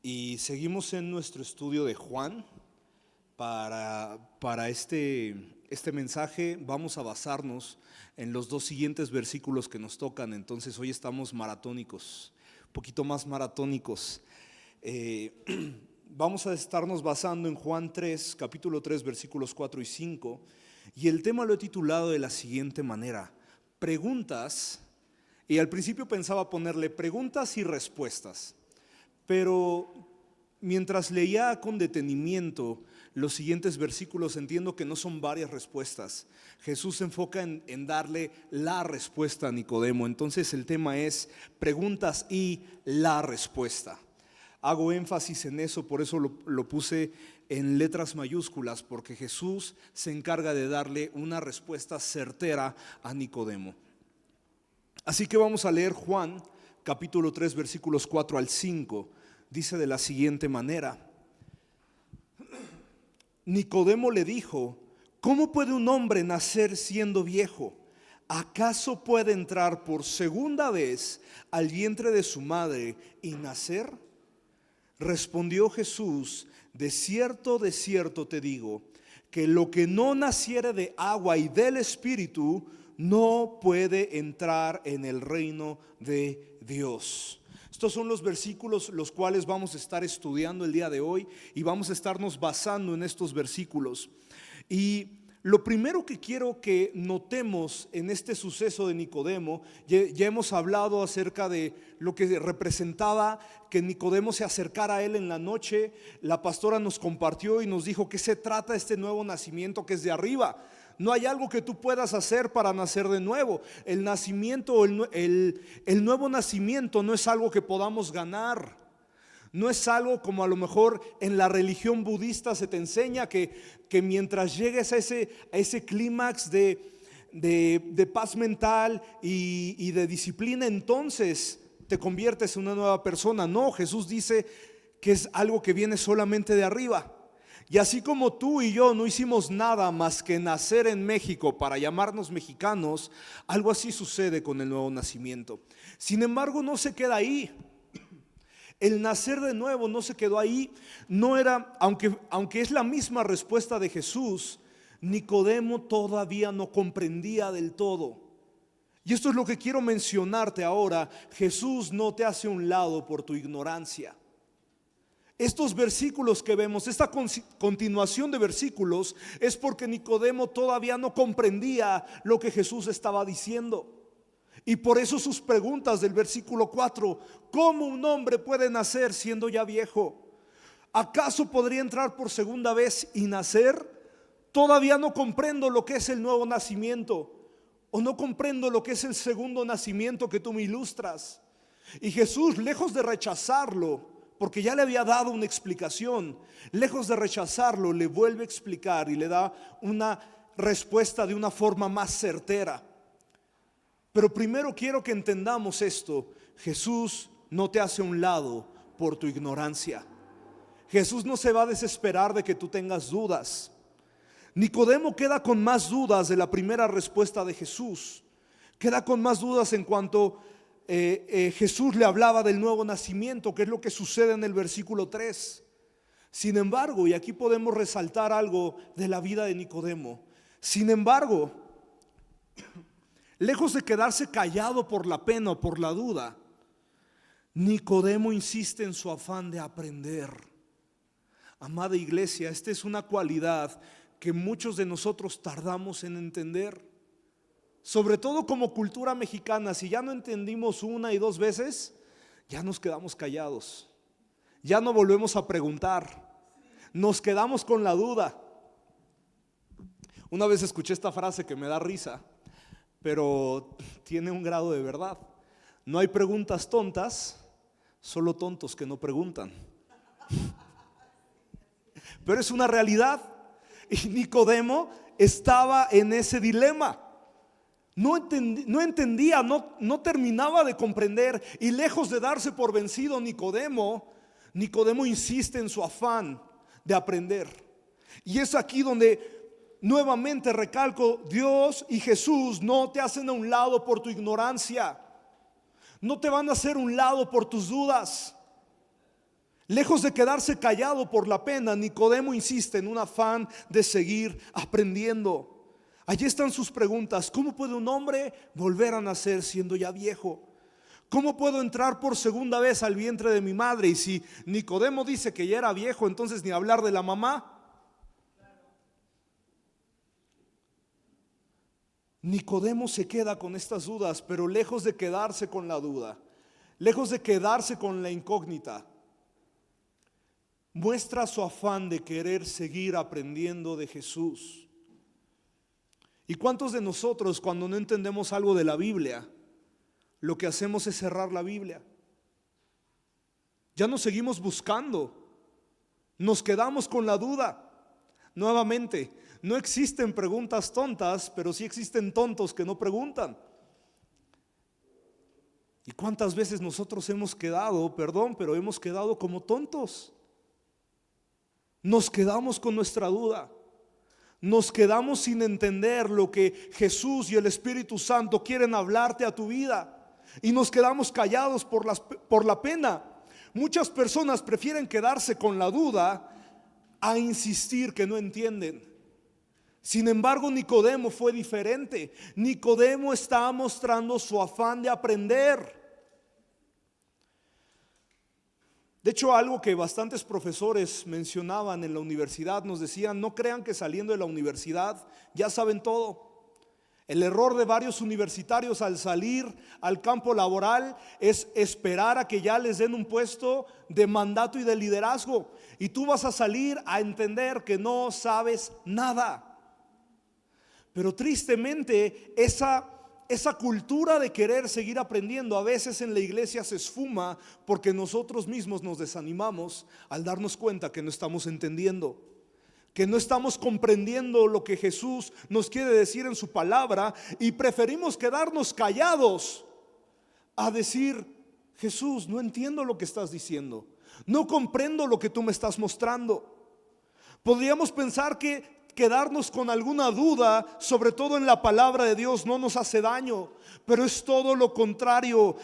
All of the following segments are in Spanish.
Y seguimos en nuestro estudio de Juan. Para este mensaje vamos a basarnos en los dos siguientes versículos que nos tocan. Entonces hoy estamos maratónicos, un poquito más maratónicos. Vamos a estarnos basando en Juan 3, capítulo 3, versículos 4 y 5. Y el tema lo he titulado de la siguiente manera: preguntas. Y al principio pensaba ponerle preguntas y respuestas, pero mientras leía con detenimiento los siguientes versículos, entiendo que no son varias respuestas. Jesús se enfoca en darle la respuesta a Nicodemo. Entonces el tema es preguntas y la respuesta. Hago énfasis en eso, por eso lo puse en letras mayúsculas, porque Jesús se encarga de darle una respuesta certera a Nicodemo. Así que vamos a leer Juan capítulo 3 versículos 4 al 5. Dice de la siguiente manera: Nicodemo le dijo: ¿cómo puede un hombre nacer siendo viejo? ¿Acaso puede entrar por segunda vez al vientre de su madre y nacer? Respondió Jesús: de cierto te digo, que lo que no naciere de agua y del Espíritu no puede entrar en el reino de Dios. Estos son los versículos los cuales vamos a estar estudiando el día de hoy, y vamos a estarnos basando en estos versículos. Y lo primero que quiero que notemos en este suceso de Nicodemo, ya hemos hablado acerca de lo que representaba que Nicodemo se acercara a él en la noche. La pastora nos compartió y nos dijo que se trata este nuevo nacimiento que es de arriba. No hay algo que tú puedas hacer para nacer de nuevo. El nacimiento, el nuevo nacimiento no es algo que podamos ganar. No es algo como a lo mejor en la religión budista se te enseña que mientras llegues a ese clímax de paz mental y de disciplina, entonces te conviertes en una nueva persona. No, Jesús dice que es algo que viene solamente de arriba. Y así como tú y yo no hicimos nada más que nacer en México para llamarnos mexicanos, algo así sucede con el nuevo nacimiento. Sin embargo, no se queda ahí. El nacer de nuevo no se quedó ahí. No era, aunque es la misma respuesta de Jesús, Nicodemo todavía no comprendía del todo. Y esto es lo que quiero mencionarte ahora. Jesús no te hace a un lado por tu ignorancia. Estos versículos que vemos, esta continuación de versículos, es porque Nicodemo todavía no comprendía lo que Jesús estaba diciendo. Y por eso sus preguntas del versículo 4: ¿cómo un hombre puede nacer siendo ya viejo? ¿Acaso podría entrar por segunda vez y nacer? Todavía no comprendo lo que es el nuevo nacimiento, o no comprendo lo que es el segundo nacimiento que tú me ilustras. Y Jesús, lejos de rechazarlo, porque ya le había dado una explicación, lejos de rechazarlo, le vuelve a explicar y le da una respuesta de una forma más certera. Pero primero quiero que entendamos esto: Jesús no te hace a un lado por tu ignorancia. Jesús no se va a desesperar de que tú tengas dudas. Nicodemo queda con más dudas de la primera respuesta de Jesús. Queda con más dudas en cuanto Jesús le hablaba del nuevo nacimiento, que es lo que sucede en el versículo 3. Sin embargo, y aquí podemos resaltar algo de la vida de Nicodemo. Sin embargo, lejos de quedarse callado por la pena o por la duda, Nicodemo insiste en su afán de aprender. Amada iglesia, esta es una cualidad que muchos de nosotros tardamos en entender. Sobre todo como cultura mexicana, si ya no entendimos una y dos veces, ya nos quedamos callados. Ya no volvemos a preguntar. Nos quedamos con la duda. Una vez escuché esta frase que me da risa, pero tiene un grado de verdad. No hay preguntas tontas, solo tontos que no preguntan. Pero es una realidad. Y Nicodemo estaba en ese dilema. No entendía, no terminaba de comprender. Y lejos de darse por vencido Nicodemo insiste en su afán de aprender. Y es aquí donde nuevamente recalco: Dios y Jesús no te hacen a un lado por tu ignorancia. No te van a hacer a un lado por tus dudas. Lejos de quedarse callado por la pena, Nicodemo insiste en un afán de seguir aprendiendo. Allí están sus preguntas. ¿Cómo puede un hombre volver a nacer siendo ya viejo? ¿Cómo puedo entrar por segunda vez al vientre de mi madre? Y si Nicodemo dice que ya era viejo, entonces ni hablar de la mamá. Nicodemo se queda con estas dudas, pero lejos de quedarse con la duda, lejos de quedarse con la incógnita, muestra su afán de querer seguir aprendiendo de Jesús. ¿Y cuántos de nosotros, cuando no entendemos algo de la Biblia, lo que hacemos es cerrar la Biblia? Ya no seguimos buscando, nos quedamos con la duda. Nuevamente, no existen preguntas tontas, pero sí existen tontos que no preguntan. ¿Y cuántas veces nosotros hemos quedado, pero hemos quedado como tontos? Nos quedamos con nuestra duda. Nos quedamos sin entender lo que Jesús y el Espíritu Santo quieren hablarte a tu vida. Y nos quedamos callados por la pena. Muchas personas prefieren quedarse con la duda a insistir que no entienden. Sin embargo, Nicodemo fue diferente. Nicodemo estaba mostrando su afán de aprender. De hecho, algo que bastantes profesores mencionaban en la universidad, nos decían: no crean que saliendo de la universidad ya saben todo. El error de varios universitarios al salir al campo laboral es esperar a que ya les den un puesto de mandato y de liderazgo, y tú vas a salir a entender que no sabes nada. Pero tristemente esa cultura de querer seguir aprendiendo a veces en la iglesia se esfuma porque nosotros mismos nos desanimamos al darnos cuenta que no estamos entendiendo, que no estamos comprendiendo lo que Jesús nos quiere decir en su palabra, y preferimos quedarnos callados a decir: Jesús, no entiendo lo que estás diciendo, no comprendo lo que tú me estás mostrando. Podríamos pensar que quedarnos con alguna duda, sobre todo en la palabra de Dios, no nos hace daño, pero es todo lo contrario.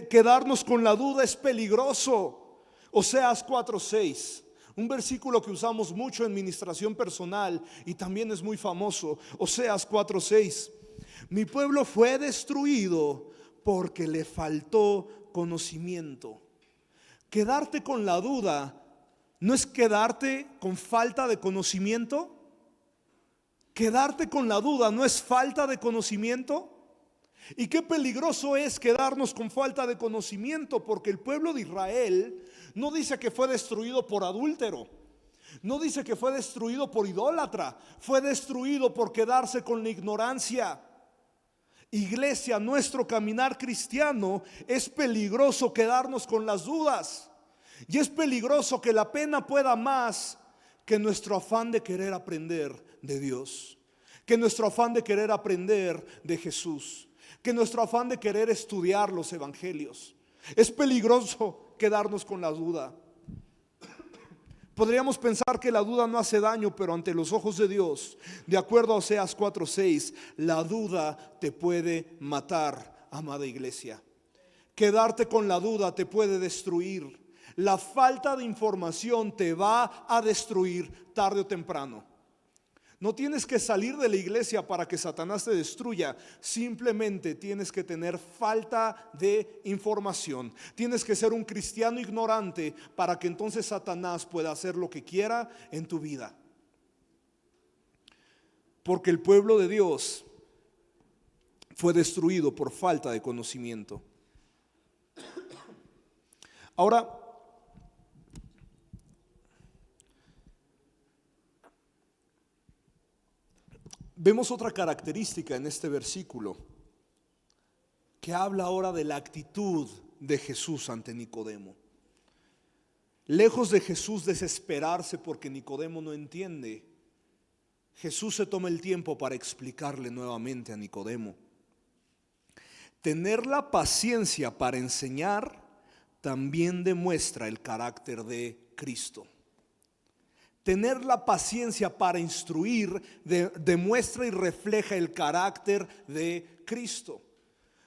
Quedarnos con la duda es peligroso. Oseas 4:6, un versículo que usamos mucho en ministración personal y también es muy famoso. Oseas 4:6: mi pueblo fue destruido porque le faltó conocimiento. Quedarte con la duda no es quedarte con falta de conocimiento. Quedarte con la duda no es falta de conocimiento. Y qué peligroso es quedarnos con falta de conocimiento, porque el pueblo de Israel no dice que fue destruido por adúltero, no dice que fue destruido por idólatra, fue destruido por quedarse con la ignorancia. Iglesia, nuestro caminar cristiano es peligroso quedarnos con las dudas, y es peligroso que la pena pueda más que nuestro afán de querer aprender de Dios, que nuestro afán de querer aprender de Jesús, que nuestro afán de querer estudiar los evangelios. Es peligroso quedarnos con la duda. Podríamos pensar que la duda no hace daño, pero ante los ojos de Dios, de acuerdo a Oseas 4:6, la duda te puede matar, amada iglesia. Quedarte con la duda te puede destruir. La falta de información te va a destruir tarde o temprano. No tienes que salir de la iglesia para que Satanás te destruya. Simplemente tienes que tener falta de información. Tienes que ser un cristiano ignorante para que entonces Satanás pueda hacer lo que quiera en tu vida. Porque el pueblo de Dios fue destruido por falta de conocimiento. Ahora, vemos otra característica en este versículo que habla ahora de la actitud de Jesús ante Nicodemo. Lejos de Jesús desesperarse porque Nicodemo no entiende, Jesús se toma el tiempo para explicarle nuevamente a Nicodemo. Tener la paciencia para enseñar también demuestra el carácter de Cristo. Tener la paciencia para instruir demuestra y refleja el carácter de Cristo.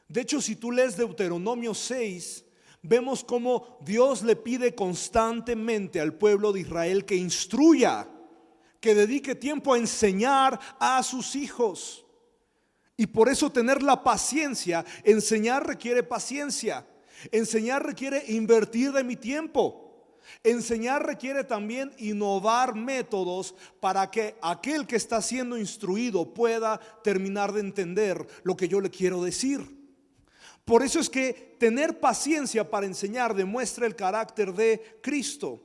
De hecho, si tú lees Deuteronomio 6, vemos cómo Dios le pide constantemente al pueblo de Israel que instruya, que dedique tiempo a enseñar a sus hijos. Y por eso tener la paciencia, enseñar requiere paciencia, enseñar requiere invertir de mi tiempo. Enseñar requiere también innovar métodos para que aquel que está siendo instruido pueda terminar de entender lo que yo le quiero decir. Por eso es que tener paciencia para enseñar demuestra el carácter de Cristo.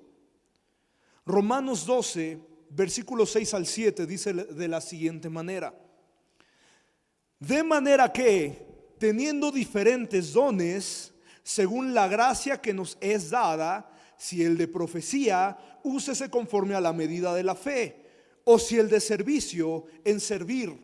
Romanos 12, versículos 6 al 7 dice de la siguiente manera: de manera que, teniendo diferentes dones, según la gracia que nos es dada, si el de profecía, úsese conforme a la medida de la fe, o si el de servicio, en servir,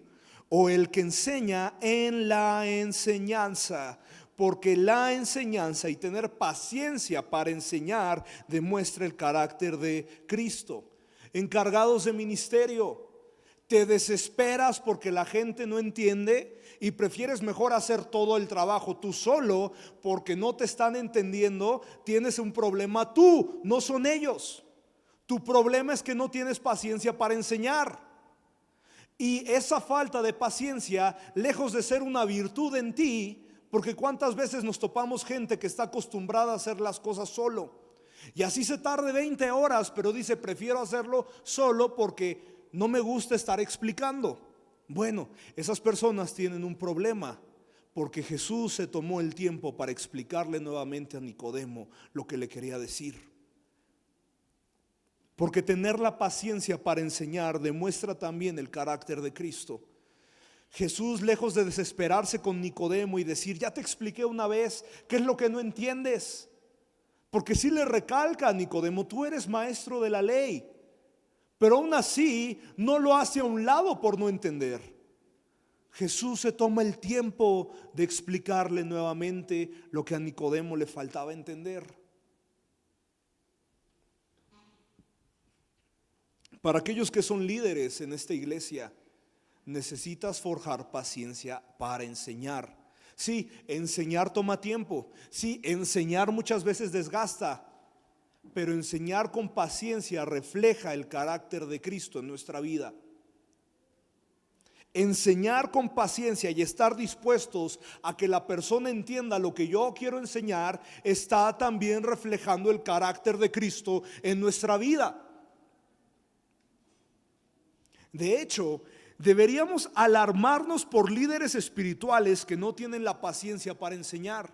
o el que enseña, en la enseñanza. Porque la enseñanza y tener paciencia para enseñar demuestra el carácter de Cristo. Encargados de ministerio, te desesperas porque la gente no entiende y prefieres mejor hacer todo el trabajo tú solo porque no te están entendiendo. Tienes un problema tú, no son ellos. Tu problema es que no tienes paciencia para enseñar. Y esa falta de paciencia, lejos de ser una virtud en ti, porque cuántas veces nos topamos gente que está acostumbrada a hacer las cosas solo, y así se tarde 20 horas, pero dice prefiero hacerlo solo porque no me gusta estar explicando. Bueno, esas personas tienen un problema, porque Jesús se tomó el tiempo para explicarle nuevamente a Nicodemo lo que le quería decir. Porque tener la paciencia para enseñar demuestra también el carácter de Cristo. Jesús, lejos de desesperarse con Nicodemo y decir ya te expliqué una vez, ¿qué es lo que no entiendes? Porque sí le recalca a Nicodemo, tú eres maestro de la ley, pero aún así no lo hace a un lado por no entender. Jesús se toma el tiempo de explicarle nuevamente lo que a Nicodemo le faltaba entender. Para aquellos que son líderes en esta iglesia, necesitas forjar paciencia para enseñar. Sí, enseñar toma tiempo. Sí, enseñar muchas veces desgasta. Pero enseñar con paciencia refleja el carácter de Cristo en nuestra vida. Enseñar con paciencia y estar dispuestos a que la persona entienda lo que yo quiero enseñar está también reflejando el carácter de Cristo en nuestra vida. De hecho, deberíamos alarmarnos por líderes espirituales que no tienen la paciencia para enseñar.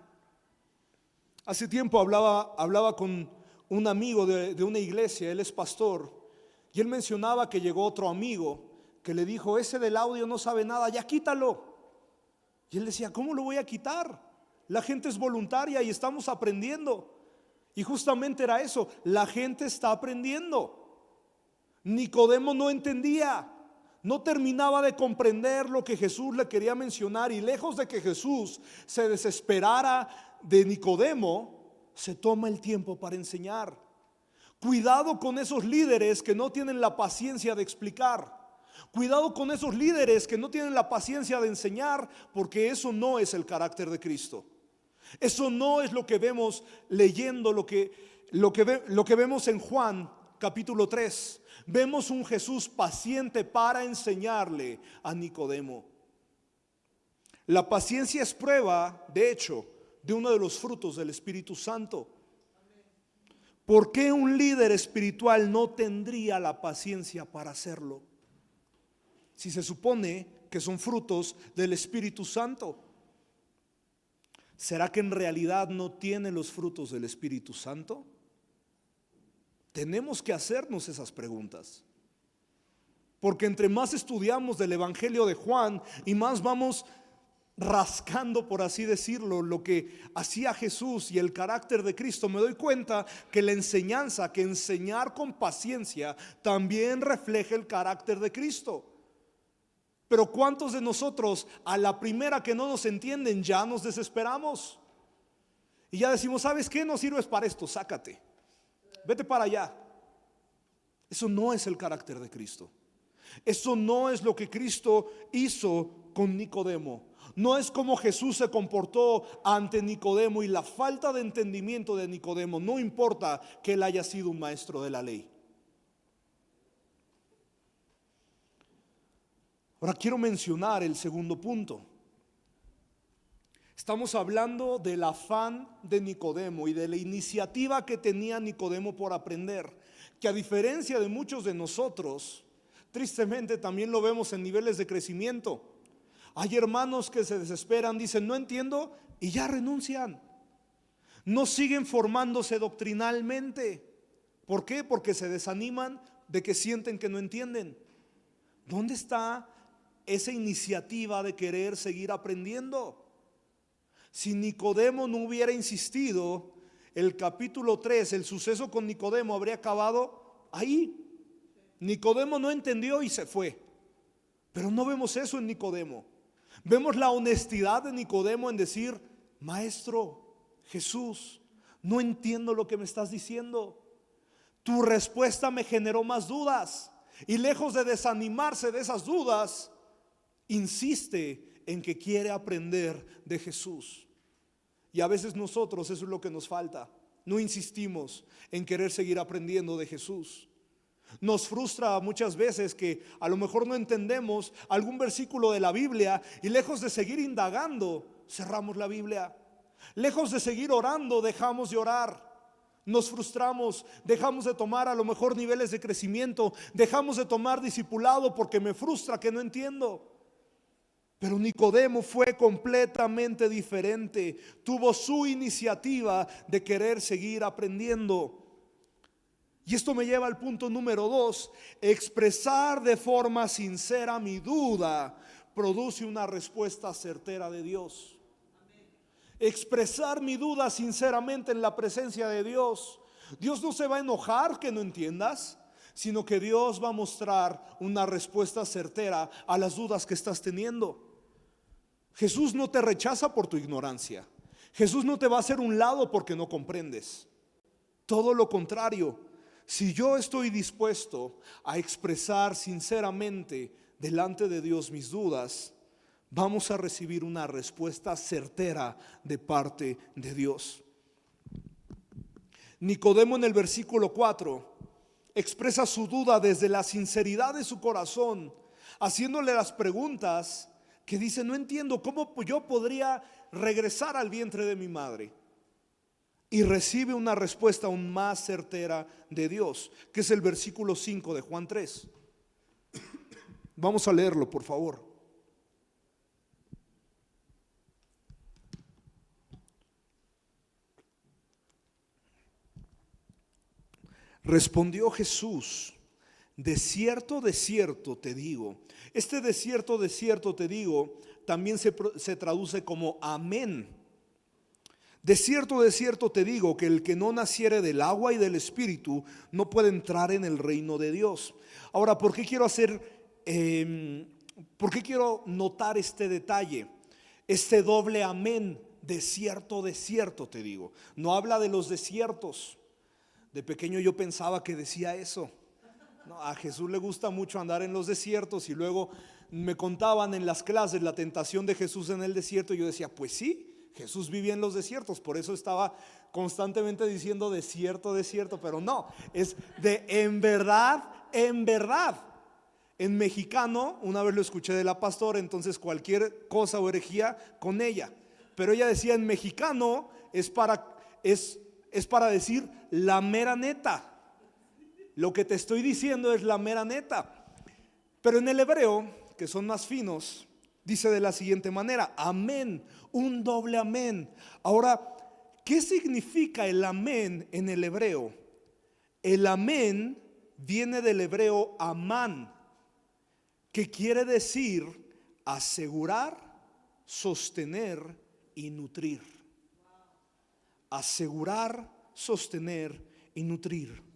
Hace tiempo hablaba con un amigo de una iglesia, él es pastor, y él mencionaba que llegó otro amigo que le dijo, ese del audio no sabe nada, ya quítalo. Y él decía, ¿cómo lo voy a quitar? La gente es voluntaria y estamos aprendiendo. Y justamente era eso, la gente está aprendiendo. Nicodemo no entendía, no terminaba de comprender lo que Jesús le quería mencionar, y lejos de que Jesús se desesperara de Nicodemo, se toma el tiempo para enseñar. Cuidado con esos líderes que no tienen la paciencia de explicar. Cuidado con esos líderes que no tienen la paciencia de enseñar, porque eso no es el carácter de Cristo. Eso no es lo que vemos leyendo lo que vemos en Juan capítulo 3. Vemos un Jesús paciente para enseñarle a Nicodemo. La paciencia es prueba, de hecho, de uno de los frutos del Espíritu Santo. ¿Por qué un líder espiritual no tendría la paciencia para hacerlo? Si se supone que son frutos del Espíritu Santo. ¿Será que en realidad no tiene los frutos del Espíritu Santo? Tenemos que hacernos esas preguntas. Porque entre más estudiamos del Evangelio de Juan y más vamos rascando, por así decirlo, lo que hacía Jesús y el carácter de Cristo, me doy cuenta que la enseñanza, que enseñar con paciencia también refleja el carácter de Cristo. Pero ¿cuántos de nosotros a la primera que no nos entienden ya nos desesperamos? Y ya decimos, ¿sabes qué? No sirves para esto, sácate, vete para allá. Eso no es el carácter de Cristo. Eso no es lo que Cristo hizo con Nicodemo. No es como Jesús se comportó ante Nicodemo y la falta de entendimiento de Nicodemo, no importa que él haya sido un maestro de la ley. Ahora quiero mencionar el segundo punto. Estamos hablando del afán de Nicodemo y de la iniciativa que tenía Nicodemo por aprender, que a diferencia de muchos de nosotros, tristemente también lo vemos en niveles de crecimiento. Hay hermanos que se desesperan, dicen no entiendo y ya renuncian. No siguen formándose doctrinalmente. ¿Por qué? Porque se desaniman de que sienten que no entienden. ¿Dónde está esa iniciativa de querer seguir aprendiendo? Si Nicodemo no hubiera insistido, el capítulo 3, el suceso con Nicodemo habría acabado ahí. Nicodemo no entendió y se fue. Pero no vemos eso en Nicodemo. Vemos la honestidad de Nicodemo en decir: Maestro Jesús, no entiendo lo que me estás diciendo. Tu respuesta me generó más dudas. Y lejos de desanimarse de esas dudas, insiste en que quiere aprender de Jesús. Y a veces nosotros eso es lo que nos falta. No insistimos en querer seguir aprendiendo de Jesús. Nos frustra muchas veces que a lo mejor no entendemos algún versículo de la Biblia y lejos de seguir indagando, cerramos la Biblia. Lejos de seguir orando, dejamos de orar. Nos frustramos, dejamos de tomar a lo mejor niveles de crecimiento, dejamos de tomar discipulado porque me frustra que no entiendo. Pero Nicodemo fue completamente diferente. Tuvo su iniciativa de querer seguir aprendiendo. Y esto me lleva al punto número 2. Expresar de forma sincera mi duda produce una respuesta certera de Dios. Expresar mi duda sinceramente en la presencia de Dios. Dios no se va a enojar que no entiendas, sino que Dios va a mostrar una respuesta certera a las dudas que estás teniendo. Jesús no te rechaza por tu ignorancia. Jesús no te va a hacer un lado porque no comprendes. Todo lo contrario, si yo estoy dispuesto a expresar sinceramente delante de Dios mis dudas, vamos a recibir una respuesta certera de parte de Dios. Nicodemo en el versículo 4 expresa su duda desde la sinceridad de su corazón, haciéndole las preguntas que dice: no entiendo cómo yo podría regresar al vientre de mi madre. Y recibe una respuesta aún más certera de Dios, que es el versículo 5 de Juan 3. Vamos a leerlo, por favor. Respondió Jesús: de cierto te digo. Este de cierto te digo también se traduce como amén. De cierto te digo que el que no naciere del agua y del espíritu no puede entrar en el reino de Dios. Ahora, ¿por qué quiero notar este detalle? Este doble amén, de cierto te digo. No habla de los desiertos. De pequeño yo pensaba que decía eso. No, a Jesús le gusta mucho andar en los desiertos, y luego me contaban en las clases la tentación de Jesús en el desierto, y yo decía, pues sí, Jesús vivía en los desiertos, por eso estaba constantemente diciendo desierto, pero no, es de en verdad. En mexicano, una vez lo escuché de la pastora, entonces cualquier cosa o herejía con ella, pero ella decía en mexicano es para decir la mera neta. Lo que te estoy diciendo es la mera neta. Pero en el hebreo, que son más finos, dice de la siguiente manera: amén, un doble amén. Ahora, ¿qué significa el amén en el hebreo? El amén viene del hebreo amán, que quiere decir asegurar, sostener y nutrir. Asegurar, sostener y nutrir.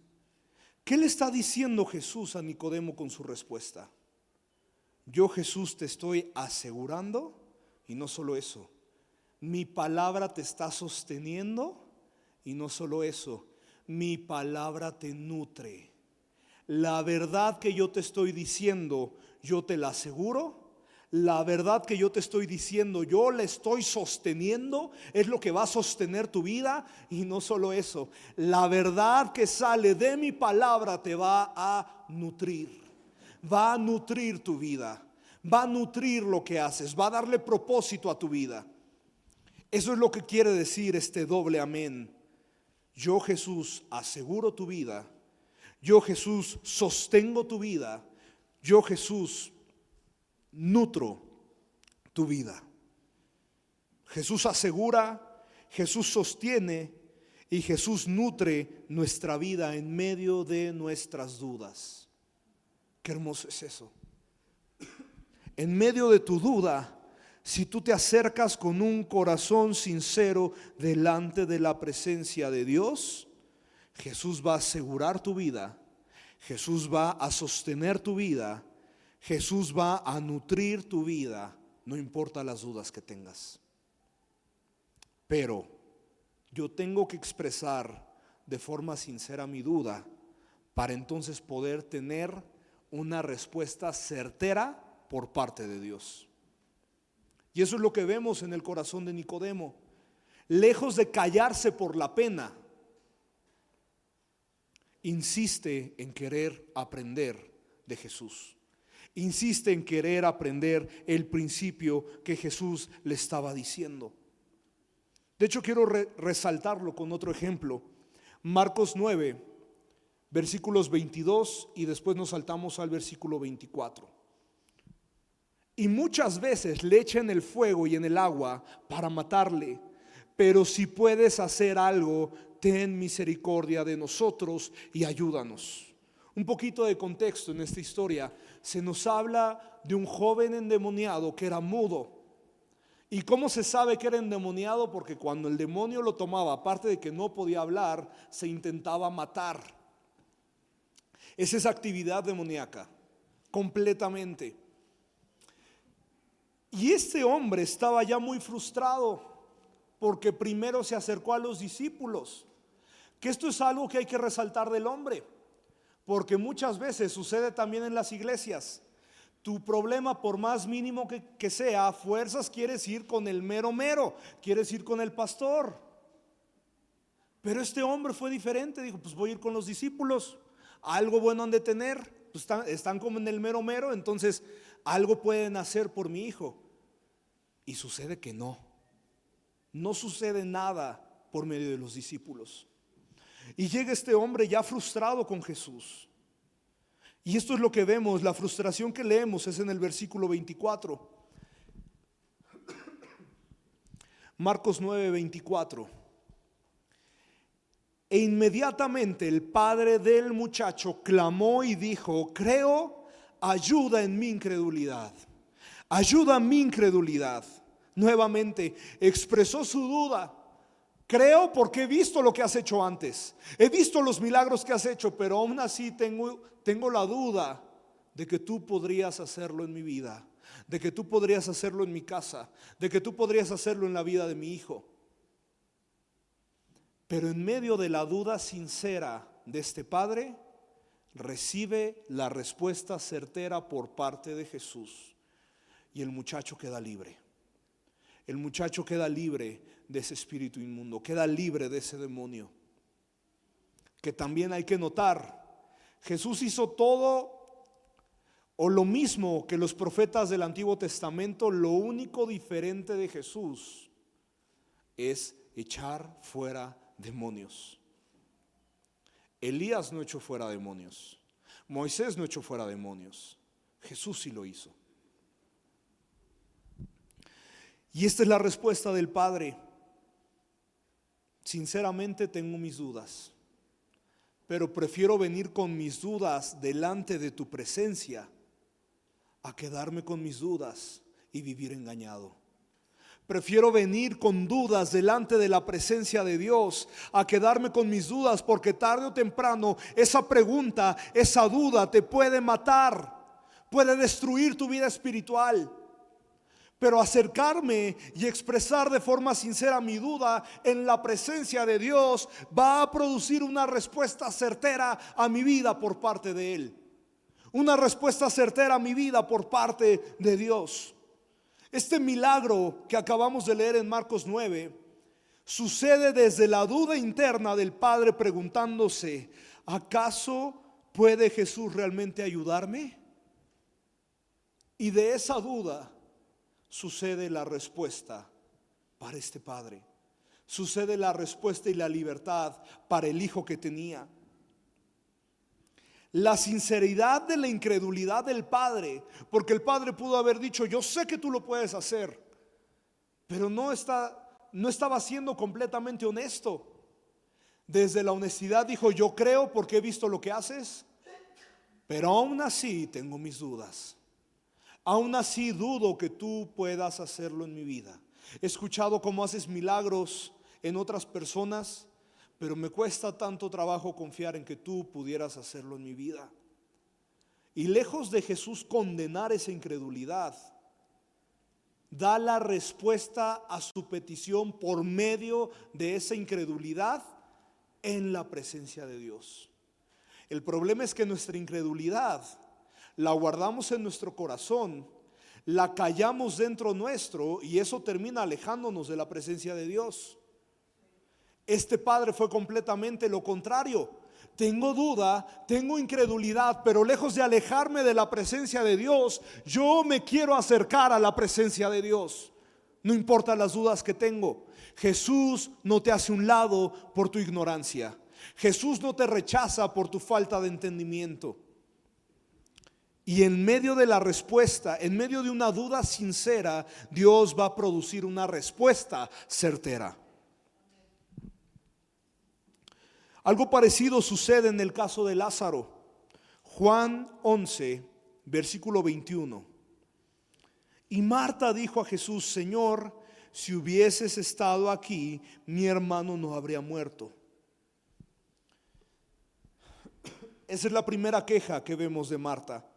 ¿Qué le está diciendo Jesús a Nicodemo con su respuesta? Yo, Jesús, te estoy asegurando, y no solo eso, mi palabra te está sosteniendo, y no solo eso, mi palabra te nutre. La verdad que yo te estoy diciendo, yo te la aseguro. La verdad que yo te estoy diciendo, yo la estoy sosteniendo, es lo que va a sostener tu vida. Y no solo eso, la verdad que sale de mi palabra te va a nutrir. Va a nutrir tu vida, va a nutrir lo que haces, va a darle propósito a tu vida. Eso es lo que quiere decir este doble amén. Yo, Jesús, aseguro tu vida. Yo, Jesús, sostengo tu vida. Yo, Jesús, nutro tu vida. Jesús asegura, Jesús sostiene y Jesús nutre nuestra vida en medio de nuestras dudas. Qué hermoso es eso. En medio de tu duda, si tú te acercas con un corazón sincero delante de la presencia de Dios, Jesús va a asegurar tu vida, Jesús va a sostener tu vida, Jesús va a nutrir tu vida, no importa las dudas que tengas. Pero yo tengo que expresar de forma sincera mi duda para entonces poder tener una respuesta certera por parte de Dios. Y eso es lo que vemos en el corazón de Nicodemo. Lejos de callarse por la pena, insiste en querer aprender de Jesús. Insiste en querer aprender el principio que Jesús le estaba diciendo. De hecho, quiero resaltarlo con otro ejemplo. Marcos 9, versículos 22 y después nos saltamos al versículo 24. Y muchas veces le echan el fuego y en el agua para matarle. Pero si puedes hacer algo, ten misericordia de nosotros y ayúdanos. Un poquito de contexto en esta historia. Se nos habla de un joven endemoniado que era mudo. ¿Y cómo se sabe que era endemoniado? Porque cuando el demonio lo tomaba, aparte de que no podía hablar, se intentaba matar. Es esa actividad demoníaca, completamente. Y este hombre estaba ya muy frustrado porque primero se acercó a los discípulos. Que esto es algo que hay que resaltar del hombre, porque muchas veces sucede también en las iglesias. Tu problema, por más mínimo que sea, a fuerzas quieres ir con el mero, quieres ir con el pastor. Pero este hombre fue diferente, dijo, pues voy a ir con los discípulos, algo bueno han de tener, pues están como en el mero, entonces algo pueden hacer por mi hijo. Y sucede que no sucede nada por medio de los discípulos. Y llega este hombre ya frustrado con Jesús. Y esto es lo que vemos, la frustración que leemos es en el versículo 24. Marcos 9, 24. E inmediatamente el padre del muchacho clamó y dijo: creo, ayuda en mi incredulidad. Ayuda a mi incredulidad. Nuevamente expresó su duda. Creo porque he visto lo que has hecho antes. He visto los milagros que has hecho, pero aún así tengo la duda de que tú podrías hacerlo en mi vida, de que tú podrías hacerlo en mi casa, de que tú podrías hacerlo en la vida de mi hijo. Pero en medio de la duda sincera de este padre, recibe la respuesta certera por parte de Jesús. Y el muchacho queda libre. El muchacho queda libre de ese espíritu inmundo, queda libre de ese demonio. Que también hay que notar, Jesús hizo todo o lo mismo que los profetas del Antiguo Testamento. Lo único diferente de Jesús es echar fuera demonios. Elías no echó fuera demonios, Moisés no echó fuera demonios, Jesús sí lo hizo. Y esta es la respuesta del Padre. Sinceramente tengo mis dudas, pero prefiero venir con mis dudas delante de tu presencia a quedarme con mis dudas y vivir engañado. Prefiero venir con dudas delante de la presencia de Dios a quedarme con mis dudas, porque tarde o temprano esa pregunta, esa duda te puede matar, puede destruir tu vida espiritual. Pero acercarme y expresar de forma sincera mi duda en la presencia de Dios va a producir una respuesta certera a mi vida por parte de Él. Una respuesta certera a mi vida por parte de Dios. Este milagro que acabamos de leer en Marcos 9 sucede desde la duda interna del padre preguntándose: ¿acaso puede Jesús realmente ayudarme? Y de esa duda sucede la respuesta para este padre. Sucede la respuesta y la libertad para el hijo que tenía. La sinceridad de la incredulidad del padre, porque el padre pudo haber dicho: yo sé que tú lo puedes hacer, pero no estaba siendo completamente honesto. Desde la honestidad dijo: yo creo porque he visto lo que haces, pero aún así tengo mis dudas. Aún así dudo que tú puedas hacerlo en mi vida. He escuchado cómo haces milagros en otras personas, pero me cuesta tanto trabajo confiar en que tú pudieras hacerlo en mi vida. Y lejos de Jesús condenar esa incredulidad, da la respuesta a su petición por medio de esa incredulidad en la presencia de Dios. El problema es que nuestra incredulidad la guardamos en nuestro corazón, la callamos dentro nuestro, y eso termina alejándonos de la presencia de Dios. Este padre fue completamente lo contrario. Tengo duda, tengo incredulidad, pero lejos de alejarme de la presencia de Dios, yo me quiero acercar a la presencia de Dios. No importa las dudas que tengo. Jesús no te hace un lado por tu ignorancia. Jesús no te rechaza por tu falta de entendimiento. Y en medio de la respuesta, en medio de una duda sincera, Dios va a producir una respuesta certera. Algo parecido sucede en el caso de Lázaro. Juan 11, versículo 21. Y Marta dijo a Jesús: Señor, si hubieses estado aquí, mi hermano no habría muerto. Esa es la primera queja que vemos de Marta.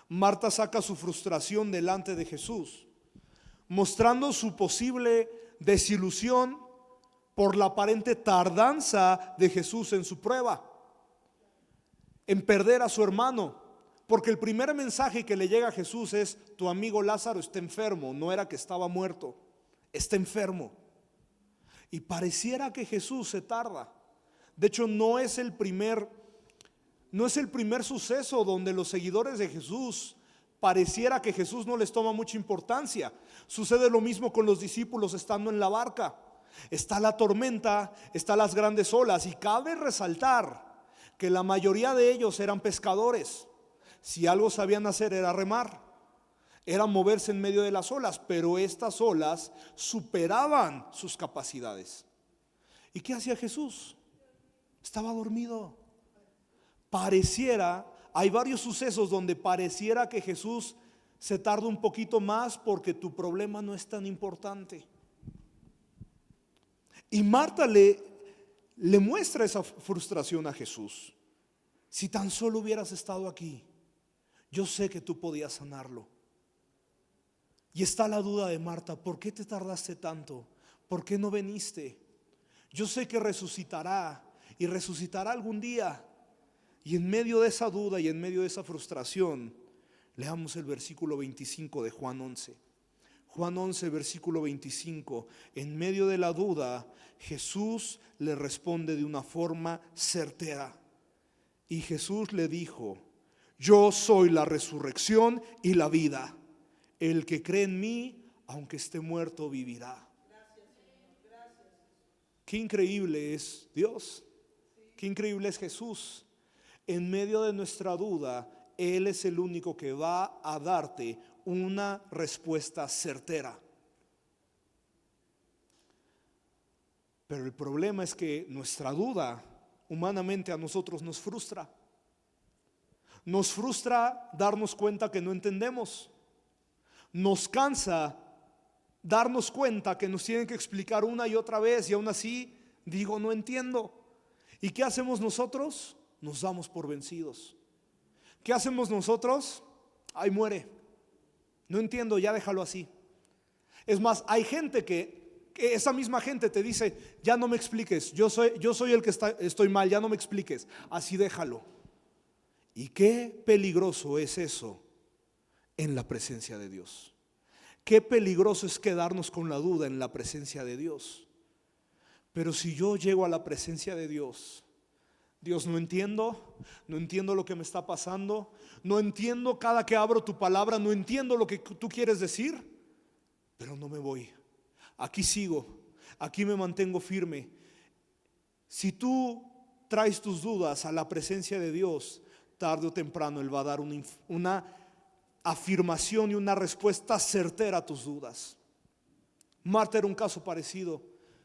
Marta saca su frustración delante de Jesús, mostrando su posible desilusión por la aparente tardanza de Jesús en su prueba, en perder a su hermano. Porque el primer mensaje que le llega a Jesús es: tu amigo Lázaro está enfermo. No era que estaba muerto, está enfermo. Y pareciera que Jesús se tarda. De hecho, no es el primer suceso donde los seguidores de Jesús pareciera que Jesús no les toma mucha importancia. Sucede lo mismo con los discípulos estando en la barca. Está la tormenta, están las grandes olas, y cabe resaltar que la mayoría de ellos eran pescadores. Si algo sabían hacer era remar, era moverse en medio de las olas, pero estas olas superaban sus capacidades. ¿Y qué hacía Jesús? Estaba dormido. Hay varios sucesos donde pareciera que Jesús se tarda un poquito más porque tu problema no es tan importante. Y Marta le muestra esa frustración a Jesús. Si tan solo hubieras estado aquí, yo sé que tú podías sanarlo. Y está la duda de Marta: ¿por qué te tardaste tanto? ¿Por qué no viniste? Yo sé que resucitará, y resucitará algún día. Y en medio de esa duda y en medio de esa frustración, leamos el versículo 25 de Juan 11. Juan 11, versículo 25. En medio de la duda, Jesús le responde de una forma certera. Y Jesús le dijo: yo soy la resurrección y la vida. El que cree en mí, aunque esté muerto, vivirá. Qué increíble es Dios. Qué increíble es Jesús. En medio de nuestra duda, Él es el único que va a darte una respuesta certera. Pero el problema es que nuestra duda, humanamente, a nosotros nos frustra. Nos frustra darnos cuenta que no entendemos. Nos cansa darnos cuenta que nos tienen que explicar una y otra vez, y aún así digo: no entiendo. ¿Y qué hacemos nosotros? Nos damos por vencidos. ¿Qué hacemos nosotros? Ay, muere. No entiendo, ya déjalo así. Es más, hay gente que esa misma gente te dice: ya no me expliques, yo soy el que estoy mal, ya no me expliques, así déjalo. Y qué peligroso es eso en la presencia de Dios. Qué peligroso es quedarnos con la duda en la presencia de Dios. Pero si yo llego a la presencia de Dios, Dios, no entiendo lo que me está pasando, no entiendo cada que abro tu palabra, no entiendo lo que tú quieres decir, pero no me voy. Aquí sigo, aquí me mantengo firme. Si tú traes tus dudas a la presencia de Dios, tarde o temprano Él va a dar una afirmación y una respuesta certera a tus dudas. Marta era un caso parecido.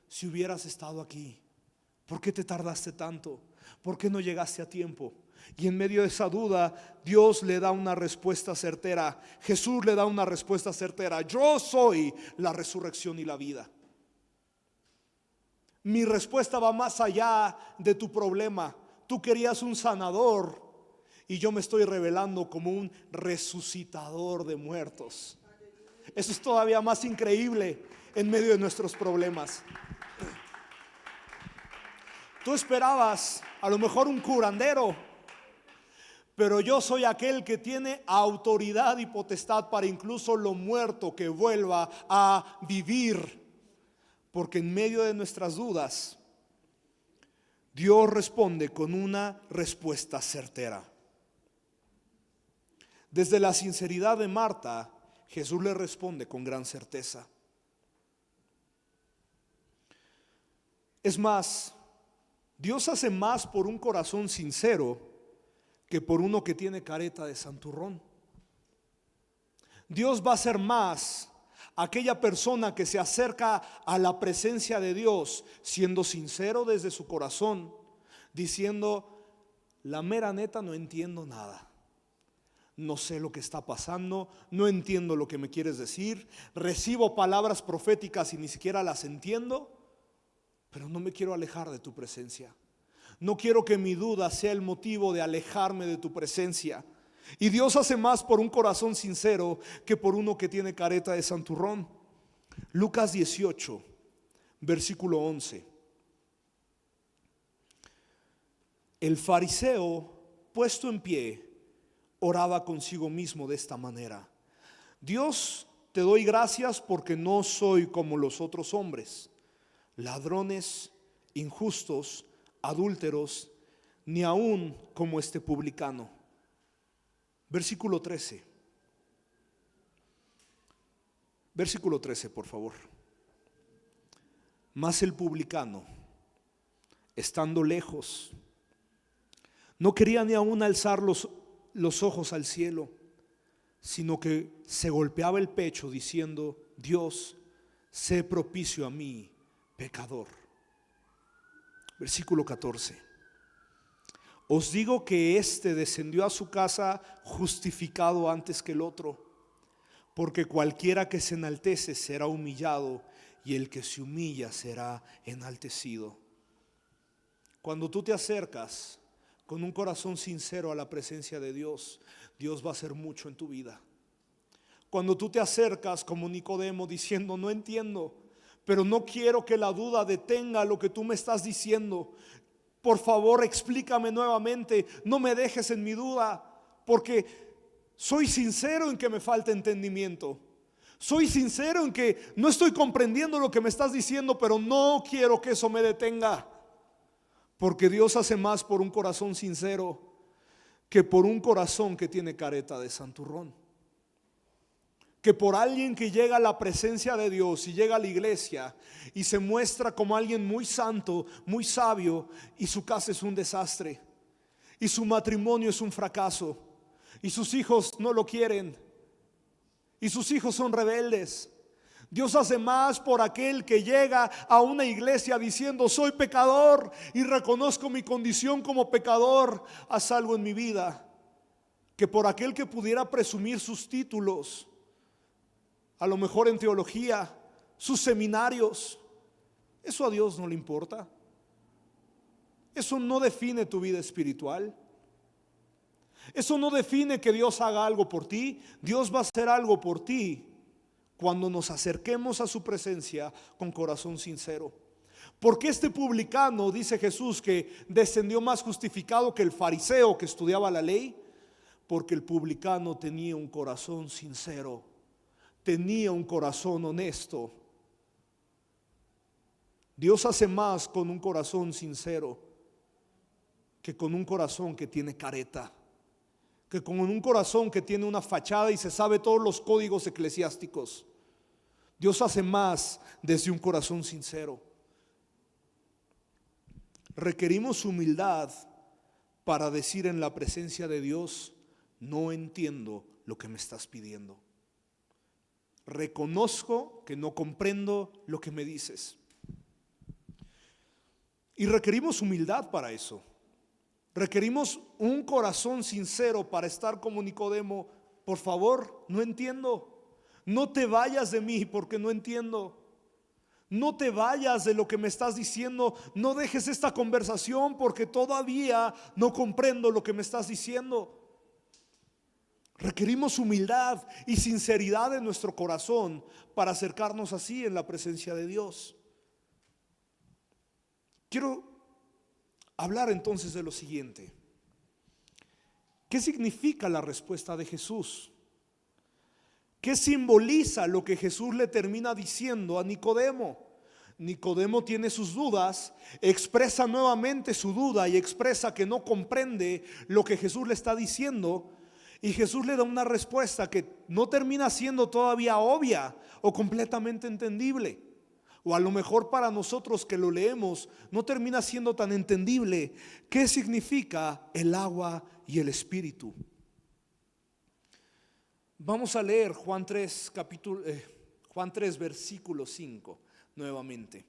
Si hubieras estado aquí, ¿por qué te tardaste tanto? ¿Por qué no llegaste a tiempo? Y en medio de esa duda, Dios le da una respuesta certera. Jesús le da una respuesta certera. Yo soy la resurrección y la vida. Mi respuesta va más allá de tu problema. Tú querías un sanador y yo me estoy revelando como un resucitador de muertos. Eso es todavía más increíble en medio de nuestros problemas. Tú esperabas a lo mejor un curandero, pero yo soy aquel que tiene autoridad y potestad para incluso lo muerto que vuelva a vivir. Porque en medio de nuestras dudas, Dios responde con una respuesta certera. Desde la sinceridad de Marta, Jesús le responde con gran certeza. Es más, Dios hace más por un corazón sincero que por uno que tiene careta de santurrón. Dios va a hacer más a aquella persona que se acerca a la presencia de Dios siendo sincero desde su corazón, diciendo: la mera neta, no entiendo nada. No sé lo que está pasando, no entiendo lo que me quieres decir, recibo palabras proféticas y ni siquiera las entiendo, pero no me quiero alejar de tu presencia. No quiero que mi duda sea el motivo de alejarme de tu presencia. Y Dios hace más por un corazón sincero que por uno que tiene careta de santurrón. Lucas 18, versículo 11. El fariseo, puesto en pie, oraba consigo mismo de esta manera: Dios, te doy gracias porque no soy como los otros hombres, ladrones, injustos, adúlteros, ni aún como este publicano. Versículo 13. Versículo 13, por favor. Mas el publicano, estando lejos, no quería ni aún alzar los ojos al cielo, sino que se golpeaba el pecho diciendo: Dios, sé propicio a mí, pecador. Versículo 14. Os digo que éste descendió a su casa justificado antes que el otro, porque cualquiera que se enaltece será humillado, y el que se humilla será enaltecido. Cuando tú te acercas con un corazón sincero a la presencia de Dios, Dios va a hacer mucho en tu vida. Cuando tú te acercas como Nicodemo diciendo: no entiendo, pero no quiero que la duda detenga lo que tú me estás diciendo. Por favor, explícame nuevamente, no me dejes en mi duda, porque soy sincero en que me falta entendimiento. Soy sincero en que no estoy comprendiendo lo que me estás diciendo, pero no quiero que eso me detenga. Porque Dios hace más por un corazón sincero que por un corazón que tiene careta de santurrón. Que por alguien que llega a la presencia de Dios y llega a la iglesia y se muestra como alguien muy santo, muy sabio, y su casa es un desastre, y su matrimonio es un fracaso, y sus hijos no lo quieren, y sus hijos son rebeldes. Dios hace más por aquel que llega a una iglesia diciendo: soy pecador y reconozco mi condición como pecador, haz algo en mi vida, que por aquel que pudiera presumir sus títulos, a lo mejor en teología, sus seminarios. Eso a Dios no le importa. Eso no define tu vida espiritual. Eso no define que Dios haga algo por ti. Dios va a hacer algo por ti cuando nos acerquemos a su presencia con corazón sincero. Porque este publicano, dice Jesús, que descendió más justificado que el fariseo que estudiaba la ley, porque el publicano tenía un corazón sincero, tenía un corazón honesto. Dios hace más con un corazón sincero que con un corazón que tiene careta, que con un corazón que tiene una fachada y se sabe todos los códigos eclesiásticos. Dios hace más desde un corazón sincero. Requerimos humildad para decir en la presencia de Dios: no entiendo lo que me estás pidiendo. Reconozco que no comprendo lo que me dices. Y requerimos humildad para eso. Requerimos un corazón sincero para estar como Nicodemo: por favor, no entiendo. No te vayas de mí porque no entiendo. No te vayas de lo que me estás diciendo. No dejes esta conversación porque todavía no comprendo lo que me estás diciendo. Requerimos humildad y sinceridad en nuestro corazón para acercarnos así en la presencia de Dios. Quiero hablar entonces de lo siguiente. ¿Qué significa la respuesta de Jesús? ¿Qué simboliza lo que Jesús le termina diciendo a Nicodemo? Nicodemo tiene sus dudas, expresa nuevamente su duda y expresa que no comprende lo que Jesús le está diciendo. Y Jesús le da una respuesta que no termina siendo todavía obvia o completamente entendible. O a lo mejor para nosotros que lo leemos no termina siendo tan entendible. ¿Qué significa el agua y el espíritu? Vamos a leer Juan 3, versículo 5 nuevamente.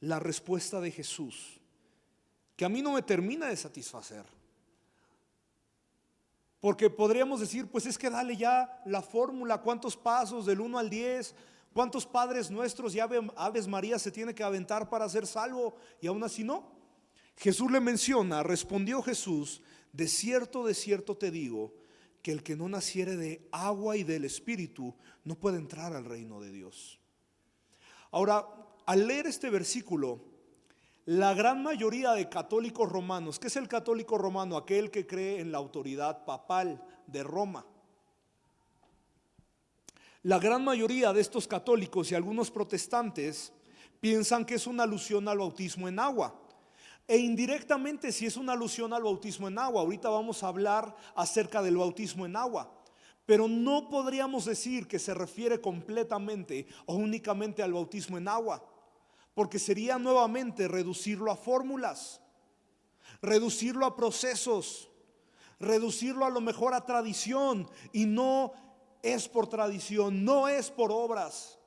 La respuesta de Jesús, que a mí no me termina de satisfacer. Porque podríamos decir, pues es que dale ya la fórmula, cuántos pasos del 1 al 10, cuántos Padres Nuestros y Aves María se tiene que aventar para ser salvo, y aún así no. Jesús le menciona: respondió Jesús, de cierto te digo, que el que no naciere de agua y del Espíritu no puede entrar al reino de Dios. Ahora, al leer este versículo, la gran mayoría de católicos romanos, ¿qué es el católico romano? Aquel que cree en la autoridad papal de Roma. La gran mayoría de estos católicos y algunos protestantes piensan que es una alusión al bautismo en agua. E indirectamente sí es una alusión al bautismo en agua. Ahorita vamos a hablar acerca del bautismo en agua. Pero no podríamos decir que se refiere completamente o únicamente al bautismo en agua, porque sería nuevamente reducirlo a fórmulas, reducirlo a procesos, reducirlo a lo mejor a tradición. Y no es por tradición, no es por obras,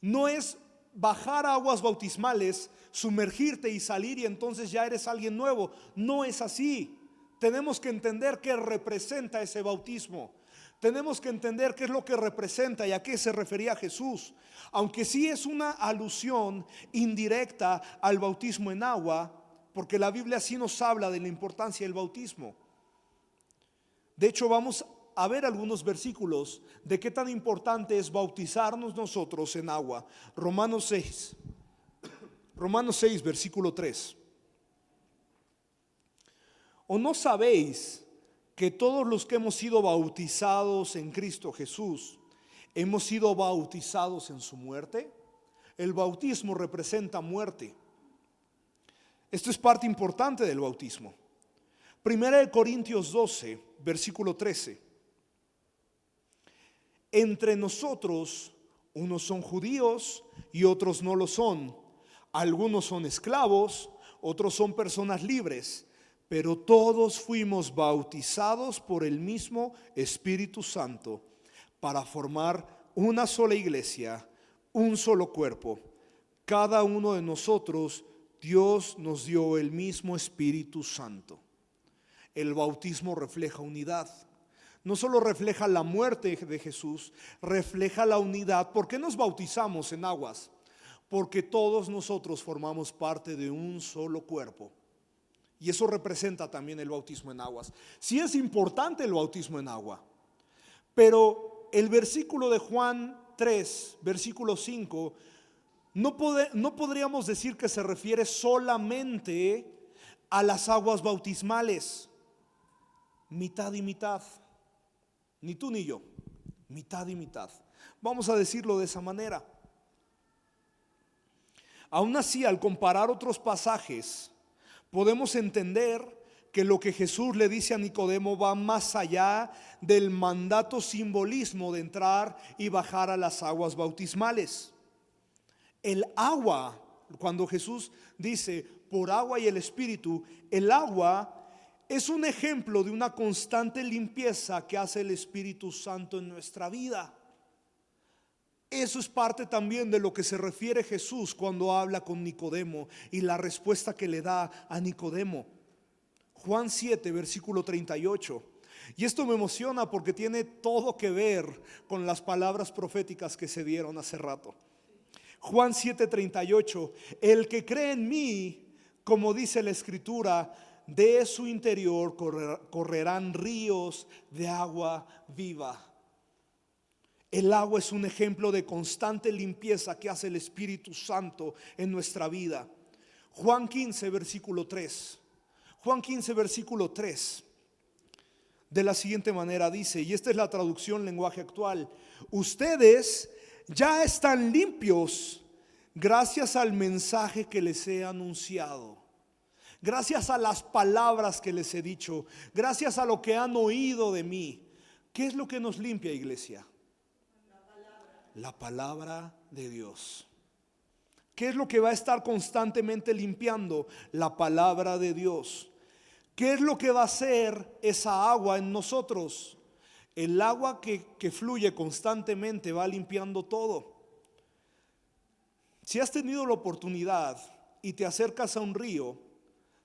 no es bajar aguas bautismales, sumergirte y salir y entonces ya eres alguien nuevo. No es así. Tenemos que entender qué representa ese bautismo. Tenemos que entender qué es lo que representa y a qué se refería Jesús. Aunque sí es una alusión indirecta al bautismo en agua, porque la Biblia sí nos habla de la importancia del bautismo. De hecho, vamos a ver algunos versículos de qué tan importante es bautizarnos nosotros en agua. Romanos 6, versículo 3. ¿O no sabéis que todos los que hemos sido bautizados en Cristo Jesús hemos sido bautizados en su muerte? El bautismo representa muerte. Esto es parte importante del bautismo. Primera de Corintios 12, versículo 13. Entre nosotros unos son judíos y otros no lo son. Algunos son esclavos, otros son personas libres, pero todos fuimos bautizados por el mismo Espíritu Santo para formar una sola iglesia, un solo cuerpo. Cada uno de nosotros, Dios nos dio el mismo Espíritu Santo. El bautismo refleja unidad. No solo refleja la muerte de Jesús, refleja la unidad. ¿Por qué nos bautizamos en aguas? Porque todos nosotros formamos parte de un solo cuerpo. Y eso representa también el bautismo en aguas. Sí es importante el bautismo en agua, pero el versículo de Juan 3, versículo 5, no podríamos decir que se refiere solamente a las aguas bautismales. Mitad y mitad. Ni tú ni yo, mitad y mitad. Vamos a decirlo de esa manera. Aún así, al comparar otros pasajes, podemos entender que lo que Jesús le dice a Nicodemo va más allá del mandato simbolismo de entrar y bajar a las aguas bautismales. El agua, cuando Jesús dice por agua y el Espíritu, el agua es un ejemplo de una constante limpieza que hace el Espíritu Santo en nuestra vida. Eso es parte también de lo que se refiere Jesús cuando habla con Nicodemo y la respuesta que le da a Nicodemo. Juan 7, versículo 38. Y esto me emociona porque tiene todo que ver con las palabras proféticas que se dieron hace rato. Juan 7, 38. El que cree en mí, como dice la Escritura, de su interior correrán ríos de agua viva. El agua es un ejemplo de constante limpieza que hace el Espíritu Santo en nuestra vida. Juan 15, versículo 3. Juan 15, versículo 3. De la siguiente manera dice, y esta es la traducción lenguaje actual: ustedes ya están limpios gracias al mensaje que les he anunciado. Gracias a las palabras que les he dicho, gracias a lo que han oído de mí. ¿Qué es lo que nos limpia, iglesia? La palabra de Dios. ¿Qué es lo que va a estar constantemente limpiando? La palabra de Dios. ¿Qué es lo que va a hacer esa agua en nosotros? El agua que fluye constantemente va limpiando todo. Si has tenido la oportunidad y te acercas a un río,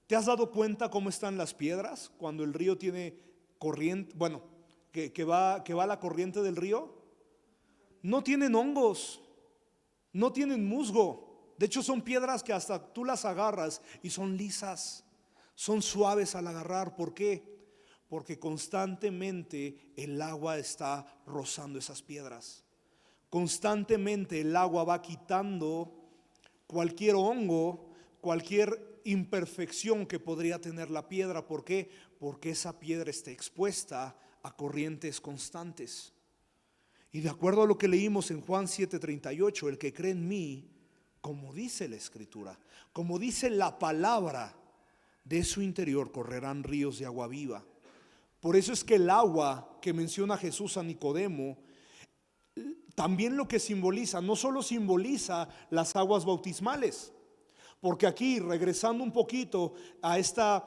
¿te has dado cuenta cómo están las piedras cuando el río tiene corriente? Bueno, que va la corriente del río. No tienen hongos, no tienen musgo. De hecho, son piedras que hasta tú las agarras y son lisas, son suaves al agarrar. ¿Por qué? Porque constantemente el agua está rozando esas piedras. Constantemente el agua va quitando cualquier hongo, cualquier imperfección que podría tener la piedra. ¿Por qué? Porque esa piedra está expuesta a corrientes constantes. Y de acuerdo a lo que leímos en Juan 7:38, el que cree en mí, como dice la Escritura, como dice la palabra, de su interior correrán ríos de agua viva. Por eso es que el agua que menciona Jesús a Nicodemo, también lo que simboliza, no solo simboliza las aguas bautismales, porque aquí, regresando un poquito a esta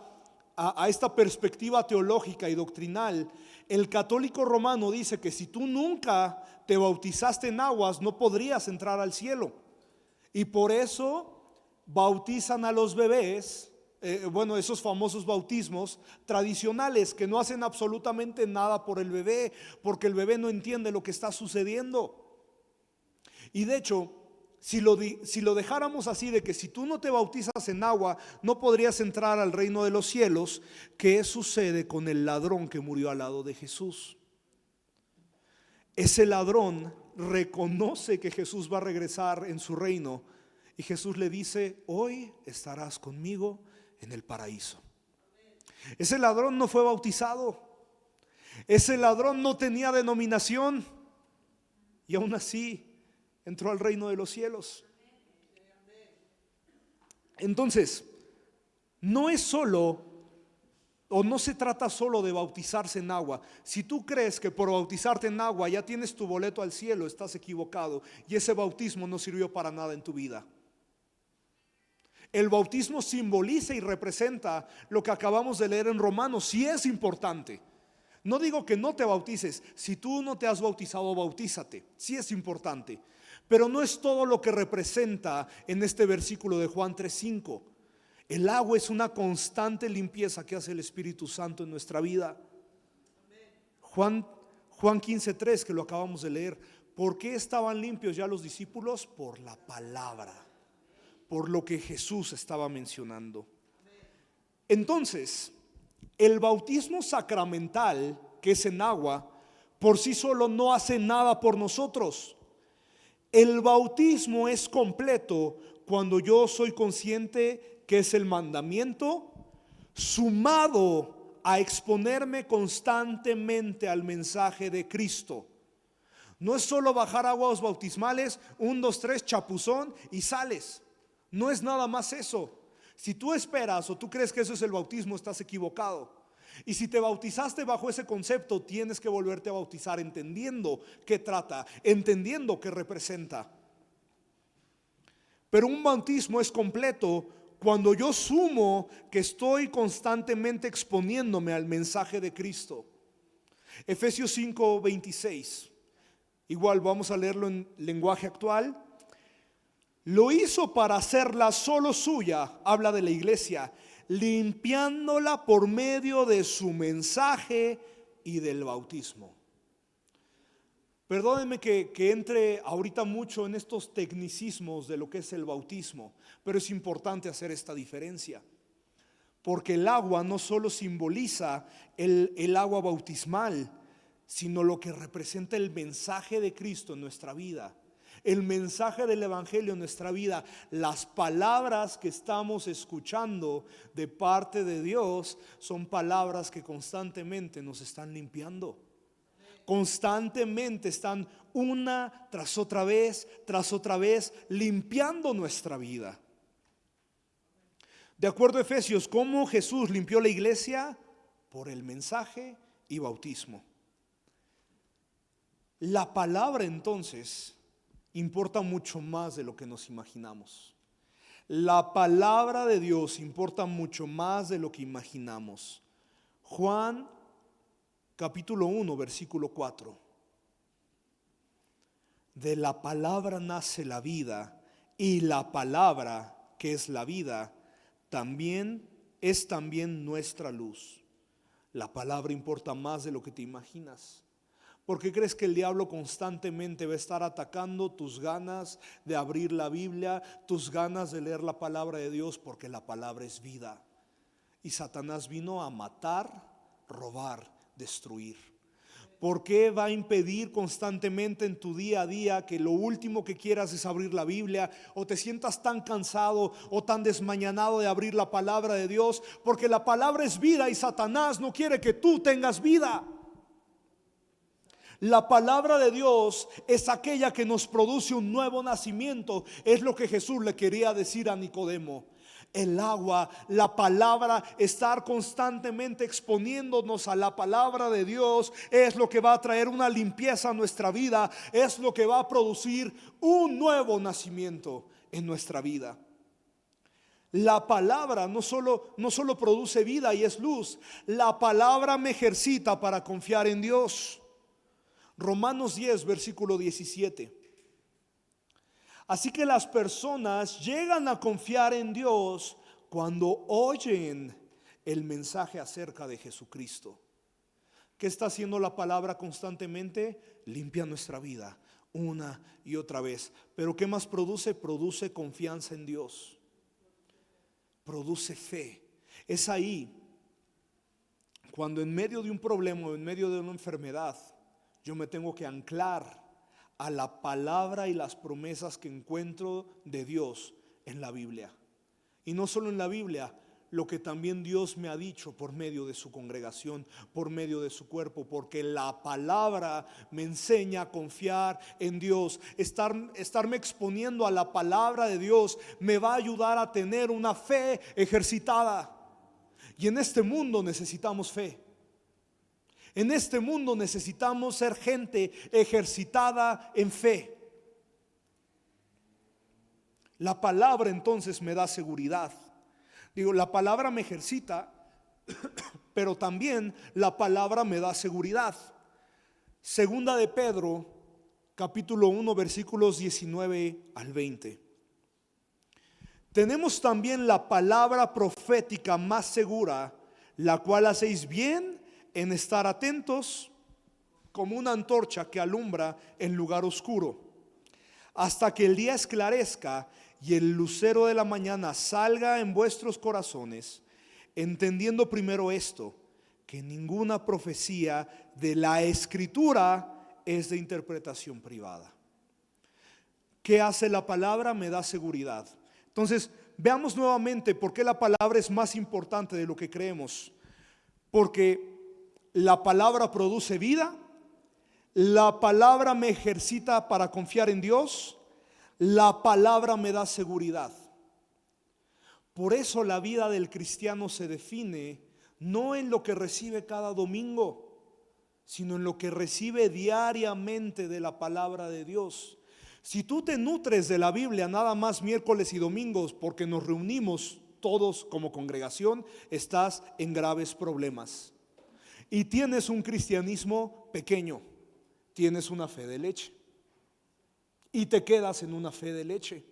perspectiva teológica y doctrinal, el católico romano dice que si tú nunca te bautizaste en aguas, no podrías entrar al cielo. Y por eso bautizan a los bebés, esos famosos bautismos tradicionales que no hacen absolutamente nada por el bebé, porque el bebé no entiende lo que está sucediendo. Y de hecho, si lo dejáramos así, de que si tú no te bautizas en agua no podrías entrar al reino de los cielos, ¿qué sucede con el ladrón que murió al lado de Jesús? Ese ladrón reconoce que Jesús va a regresar en su reino y Jesús le dice: hoy estarás conmigo en el paraíso. Ese ladrón no fue bautizado, ese ladrón no tenía denominación y aún así entró al reino de los cielos. Entonces, no es solo, o no se trata solo de bautizarse en agua. Si tú crees que por bautizarte en agua ya tienes tu boleto al cielo, estás equivocado, y ese bautismo no sirvió para nada en tu vida. El bautismo simboliza y representa lo que acabamos de leer en Romanos. Sí es importante. No digo que no te bautices. Si tú no te has bautizado, bautízate. Sí es importante. Pero no es todo lo que representa en este versículo de Juan 3:5. El agua es una constante limpieza que hace el Espíritu Santo en nuestra vida. Juan 15:3, que lo acabamos de leer. ¿Por qué estaban limpios ya los discípulos? Por la palabra, por lo que Jesús estaba mencionando. Entonces, el bautismo sacramental, que es en agua, por sí solo no hace nada por nosotros. El bautismo es completo cuando yo soy consciente que es el mandamiento, sumado a exponerme constantemente al mensaje de Cristo. No es solo bajar aguas bautismales, 1, 2, 3, chapuzón y sales. No es nada más eso. Si tú esperas o tú crees que eso es el bautismo, estás equivocado. Y si te bautizaste bajo ese concepto, tienes que volverte a bautizar entendiendo qué trata, entendiendo qué representa. Pero un bautismo es completo cuando yo sumo que estoy constantemente exponiéndome al mensaje de Cristo. Efesios 5:26. Igual vamos a leerlo en lenguaje actual. Lo hizo para hacerla solo suya, habla de la iglesia, limpiándola por medio de su mensaje y del bautismo. Perdónenme que entre ahorita mucho en estos tecnicismos de lo que es el bautismo, pero es importante hacer esta diferencia. Porque el agua no solo simboliza el agua bautismal, sino lo que representa el mensaje de Cristo en nuestra vida. El mensaje del evangelio en nuestra vida, las palabras que estamos escuchando de parte de Dios son palabras que constantemente nos están limpiando. Constantemente están una tras otra vez limpiando nuestra vida. De acuerdo a Efesios, ¿cómo Jesús limpió la iglesia? Por el mensaje y bautismo. La palabra entonces importa mucho más de lo que nos imaginamos. La palabra de Dios importa mucho más de lo que imaginamos. Juan capítulo 1 versículo 4. De la palabra nace la vida, y la palabra, que es la vida, también es nuestra luz. La palabra importa más de lo que te imaginas. ¿Por qué crees que el diablo constantemente va a estar atacando tus ganas de abrir la Biblia, tus ganas de leer la palabra de Dios? Porque la palabra es vida. Y Satanás vino a matar, robar, destruir. ¿Por qué va a impedir constantemente en tu día a día que lo último que quieras es abrir la Biblia, o te sientas tan cansado o tan desmañanado de abrir la palabra de Dios? Porque la palabra es vida y Satanás no quiere que tú tengas vida. La palabra de Dios es aquella que nos produce un nuevo nacimiento. Es lo que Jesús le quería decir a Nicodemo. El agua, la palabra, estar constantemente exponiéndonos a la palabra de Dios es lo que va a traer una limpieza a nuestra vida. Es lo que va a producir un nuevo nacimiento en nuestra vida. La palabra no solo produce vida y es luz. La palabra me ejercita para confiar en Dios. Romanos 10, versículo 17. Así que las personas llegan a confiar en Dios cuando oyen el mensaje acerca de Jesucristo. ¿Qué está haciendo la palabra constantemente? Limpia nuestra vida una y otra vez. Pero ¿qué más produce? Produce confianza en Dios. Produce fe. Es ahí cuando en medio de un problema o en medio de una enfermedad, yo me tengo que anclar a la palabra y las promesas que encuentro de Dios en la Biblia. Y no solo en la Biblia, lo que también Dios me ha dicho por medio de su congregación, por medio de su cuerpo, porque la palabra me enseña a confiar en Dios. Estarme exponiendo a la palabra de Dios me va a ayudar a tener una fe ejercitada. Y en este mundo necesitamos fe. En este mundo necesitamos ser gente ejercitada en fe. La palabra entonces me da seguridad. La palabra me ejercita, pero también la palabra me da seguridad. Segunda de Pedro, capítulo 1, versículos 19 al 20. Tenemos también la palabra profética más segura, la cual hacéis bien en estar atentos como una antorcha que alumbra en lugar oscuro, hasta que el día esclarezca y el lucero de la mañana salga en vuestros corazones, entendiendo primero esto, que ninguna profecía de la Escritura es de interpretación privada. ¿Qué hace la palabra? Me da seguridad. Entonces, veamos nuevamente por qué la palabra es más importante de lo que creemos. Porque la palabra produce vida, La palabra me ejercita para confiar en Dios. La palabra me da seguridad. Por eso la vida del cristiano se define no en lo que recibe cada domingo, sino en lo que recibe diariamente de la palabra de Dios. Si tú te nutres de la Biblia nada más miércoles y domingos porque nos reunimos todos como congregación, estás en graves problemas. Y tienes un cristianismo pequeño, tienes una fe de leche. Y te quedas en una fe de leche.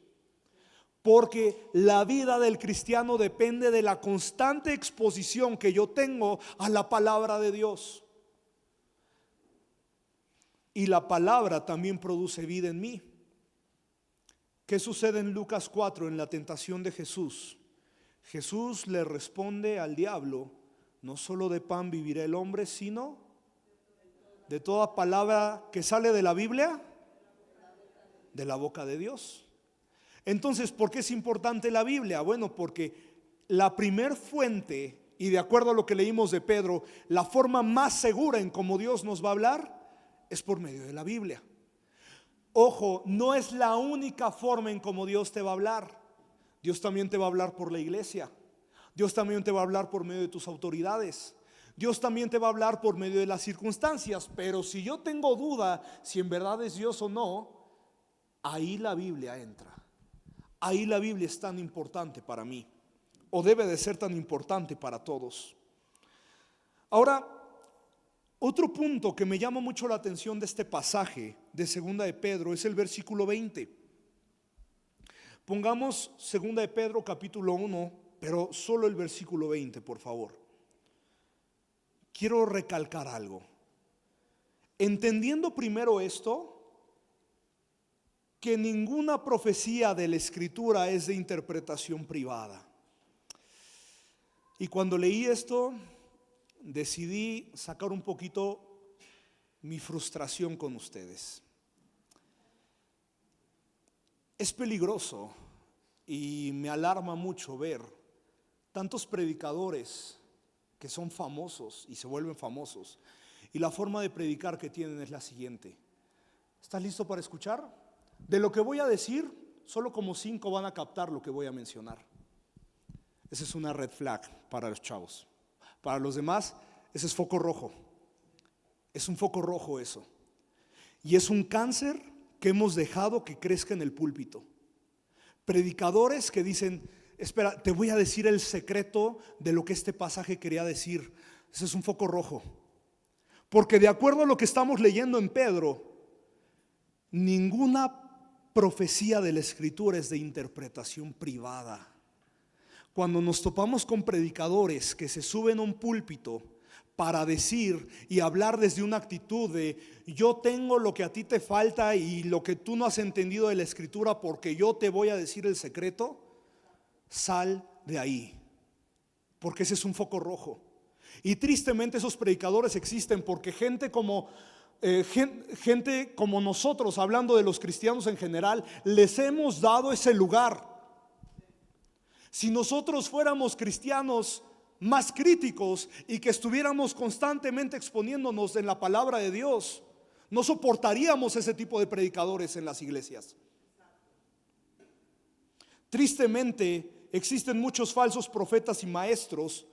Porque la vida del cristiano depende de la constante exposición que yo tengo a la palabra de Dios. Y la palabra también produce vida en mí. ¿Qué sucede en Lucas 4 en la tentación de Jesús? Jesús le responde al diablo: no solo de pan vivirá el hombre, sino de toda palabra que sale de la Biblia, de la boca de Dios. Entonces, ¿por qué es importante la Biblia? Bueno, porque la primer fuente, y de acuerdo a lo que leímos de Pedro, la forma más segura en cómo Dios nos va a hablar es por medio de la Biblia. Ojo, no es la única forma en cómo Dios te va a hablar. Dios también te va a hablar por la iglesia. Dios también te va a hablar por medio de tus autoridades. Dios también te va a hablar por medio de las circunstancias. Pero si yo tengo duda si en verdad es Dios o no, ahí la Biblia entra. Ahí la Biblia es tan importante para mí, o debe de ser tan importante para todos. Ahora, otro punto que me llama mucho la atención de este pasaje de Segunda de Pedro es el versículo 20. Pongamos Segunda de Pedro capítulo 1, pero solo el versículo 20, por favor. Quiero recalcar algo. Entendiendo primero esto, que ninguna profecía de la Escritura es de interpretación privada. Y cuando leí esto, decidí sacar un poquito mi frustración con ustedes. Es peligroso y me alarma mucho ver tantos predicadores que son famosos y se vuelven famosos, y la forma de predicar que tienen es la siguiente: ¿estás listo para escuchar? De lo que voy a decir, solo como 5 van a captar lo que voy a mencionar. Esa es una red flag para los chavos. Para los demás, ese es foco rojo. Es un foco rojo eso. Y es un cáncer que hemos dejado que crezca en el púlpito. Predicadores que dicen: espera, te voy a decir el secreto de lo que este pasaje quería decir. Ese es un foco rojo. Porque de acuerdo a lo que estamos leyendo en Pedro, ninguna profecía de la Escritura es de interpretación privada. Cuando nos topamos con predicadores que se suben a un púlpito para decir y hablar desde una actitud de yo tengo lo que a ti te falta y lo que tú no has entendido de la Escritura porque yo te voy a decir el secreto, sal de ahí, porque ese es un foco rojo. Y tristemente esos predicadores existen porque gente como nosotros, hablando de los cristianos en general, les hemos dado ese lugar. Si nosotros fuéramos cristianos más críticos y que estuviéramos constantemente exponiéndonos en la palabra de Dios, no soportaríamos ese tipo de predicadores en las iglesias. Tristemente existen muchos falsos profetas y maestros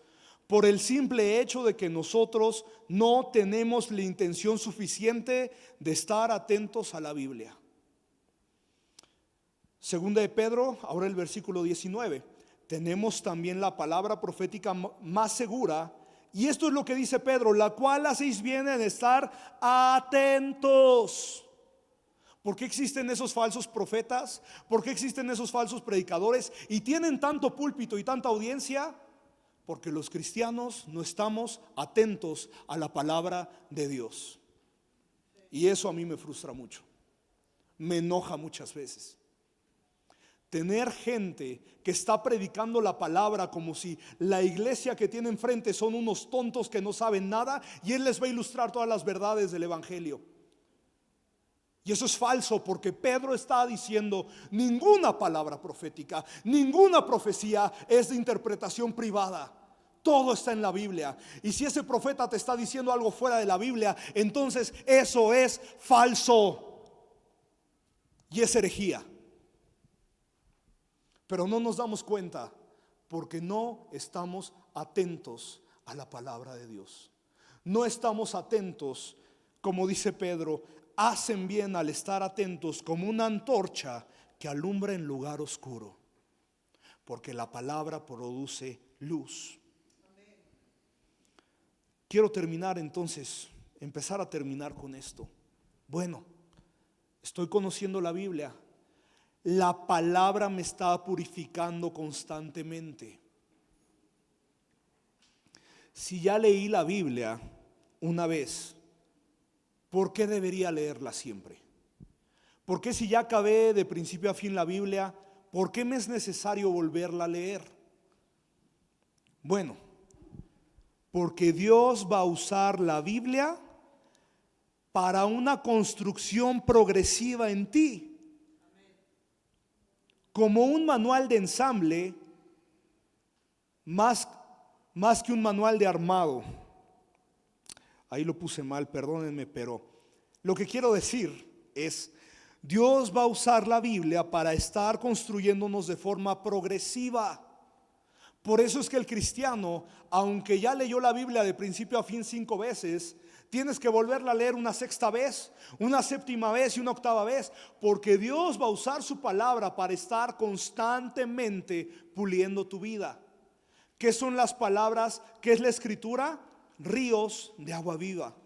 por el simple hecho de que nosotros no tenemos la intención suficiente de estar atentos a la Biblia. Segunda de Pedro, ahora el versículo 19. Tenemos también la palabra profética más segura, y esto es lo que dice Pedro: la cual hacéis bien en estar atentos. ¿Por qué existen esos falsos profetas? ¿Por qué existen esos falsos predicadores? Y tienen tanto púlpito y tanta audiencia porque los cristianos no estamos atentos a la palabra de Dios. Y eso a mí me frustra mucho, me enoja muchas veces. Tener gente que está predicando la palabra como si la iglesia que tiene enfrente son unos tontos que no saben nada y él les va a ilustrar todas las verdades del evangelio. Y eso es falso, porque Pedro está diciendo: ninguna palabra profética, ninguna profecía es de interpretación privada. Todo está en la Biblia. Y si ese profeta te está diciendo algo fuera de la Biblia, entonces eso es falso y es herejía. Pero no nos damos cuenta porque no estamos atentos a la palabra de Dios. No estamos atentos, como dice Pedro, hacen bien al estar atentos como una antorcha que alumbra en lugar oscuro, porque la palabra produce luz. Quiero terminar entonces, empezar a terminar con esto. Bueno, estoy conociendo la Biblia. La palabra me está purificando constantemente. Si ya leí la Biblia una vez, ¿por qué debería leerla siempre? ¿Por qué si ya acabé de principio a fin la Biblia, por qué me es necesario volverla a leer? Bueno, porque Dios va a usar la Biblia para una construcción progresiva en ti. Como un manual de ensamble, más que un manual de armado. Ahí lo puse mal, perdónenme, pero lo que quiero decir es, Dios va a usar la Biblia para estar construyéndonos de forma progresiva. Por eso es que el cristiano, aunque ya leyó la Biblia de principio a fin 5 veces, tienes que volverla a leer una 6ª vez, una 7ª vez y una 8ª vez, porque Dios va a usar su palabra para estar constantemente puliendo tu vida. ¿Qué son las palabras? ¿Qué es la escritura? Ríos de agua viva.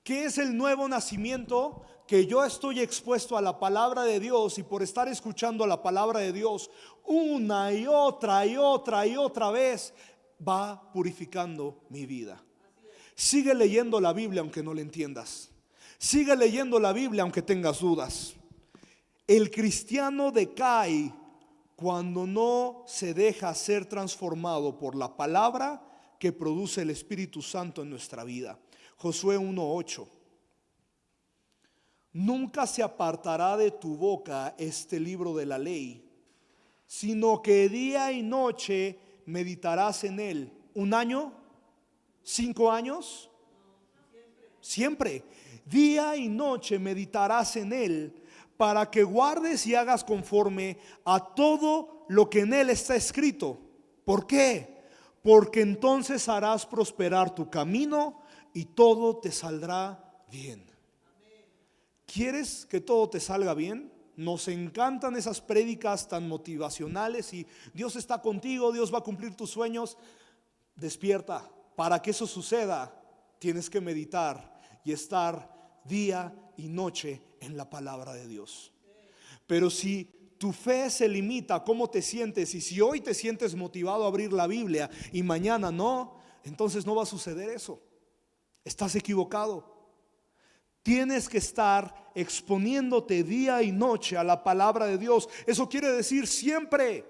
¿Qué es el nuevo nacimiento? Que yo estoy expuesto a la palabra de Dios, y por estar escuchando la palabra de Dios una y otra y otra y otra vez, va purificando mi vida. Sigue leyendo la Biblia aunque no la entiendas. Sigue leyendo la Biblia aunque tengas dudas. El cristiano decae cuando no se deja ser transformado por la palabra que produce el Espíritu Santo en nuestra vida. Josué 1:8. Nunca se apartará de tu boca este libro de la ley, sino que día y noche meditarás en él. ¿1 año? 5 años? Siempre. Día y noche meditarás en él, para que guardes y hagas conforme a todo lo que en él está escrito. ¿Por qué? Porque entonces harás prosperar tu camino y todo te saldrá bien. ¿Quieres que todo te salga bien? Nos encantan esas prédicas tan motivacionales y Dios está contigo, Dios va a cumplir tus sueños. Despierta. Para que eso suceda, tienes que meditar y estar día y noche en la palabra de Dios. Pero si tu fe se limita a cómo te sientes, y si hoy te sientes motivado a abrir la Biblia y mañana no, entonces no va a suceder eso. Estás equivocado. Tienes que estar exponiéndote día y noche a la palabra de Dios. Eso quiere decir siempre.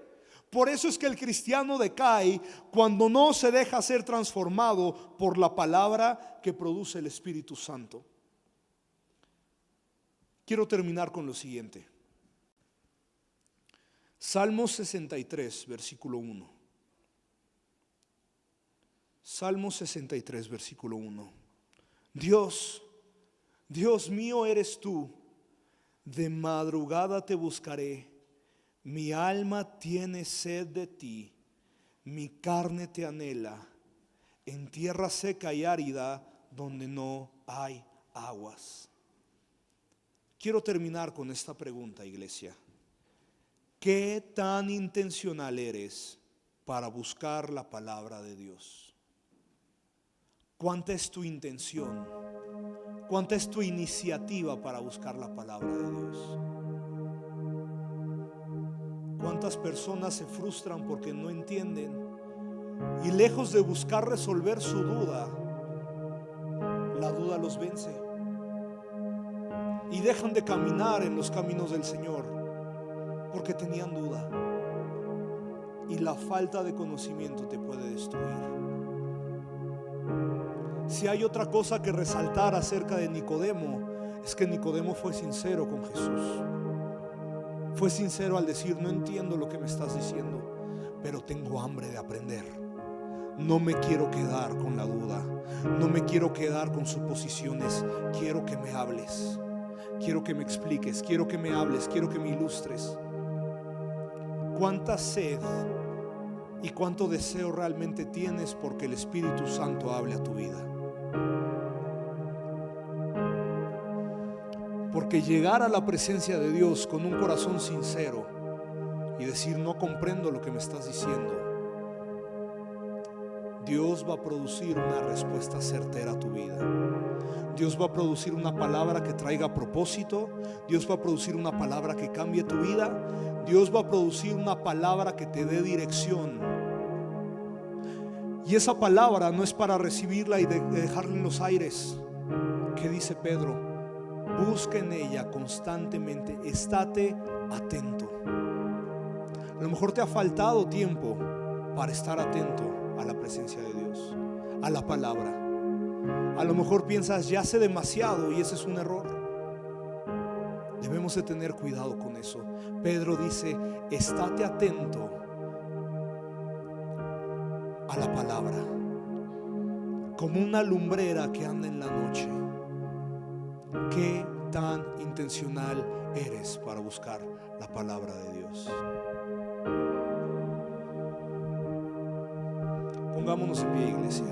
Por eso es que el cristiano decae cuando no se deja ser transformado por la palabra que produce el Espíritu Santo. Quiero terminar con lo siguiente. Salmo 63, versículo 1. Salmo 63, versículo 1. Dios mío eres tú, de madrugada te buscaré, mi alma tiene sed de ti, mi carne te anhela, en tierra seca y árida donde no hay aguas. Quiero terminar con esta pregunta, iglesia. ¿Qué tan intencional eres para buscar la palabra de Dios? ¿Cuánta es tu intención? ¿Cuánta es tu iniciativa para buscar la palabra de Dios? ¿Cuántas personas se frustran porque no entienden y lejos de buscar resolver su duda, la duda los vence y dejan de caminar en los caminos del Señor porque tenían duda? Y la falta de conocimiento te puede destruir. Si hay otra cosa que resaltar acerca de Nicodemo, es que Nicodemo fue sincero con Jesús. Fue sincero al decir: no entiendo lo que me estás diciendo, pero tengo hambre de aprender. No me quiero quedar con la duda, no me quiero quedar con suposiciones. Quiero que me hables, quiero que me expliques, quiero que me hables, quiero que me ilustres. ¿Cuánta sed y cuánto deseo realmente tienes porque el Espíritu Santo hable a tu vida? Porque llegar a la presencia de Dios con un corazón sincero y decir: no comprendo lo que me estás diciendo, Dios va a producir una respuesta certera a tu vida. Dios va a producir una palabra que traiga propósito. Dios va a producir una palabra que cambie tu vida. Dios va a producir una palabra que te dé dirección. Y esa palabra no es para recibirla y dejarla en los aires. ¿Qué dice Pedro? Busca en ella constantemente, estate atento. A lo mejor te ha faltado tiempo para estar atento a la presencia de Dios, a la palabra. A lo mejor piensas: ya sé demasiado, y ese es un error. Debemos de tener cuidado con eso. Pedro dice: estate atento a la palabra, como una lumbrera que anda en la noche. ¿Qué tan intencional eres para buscar la palabra de Dios? Pongámonos en pie, iglesia.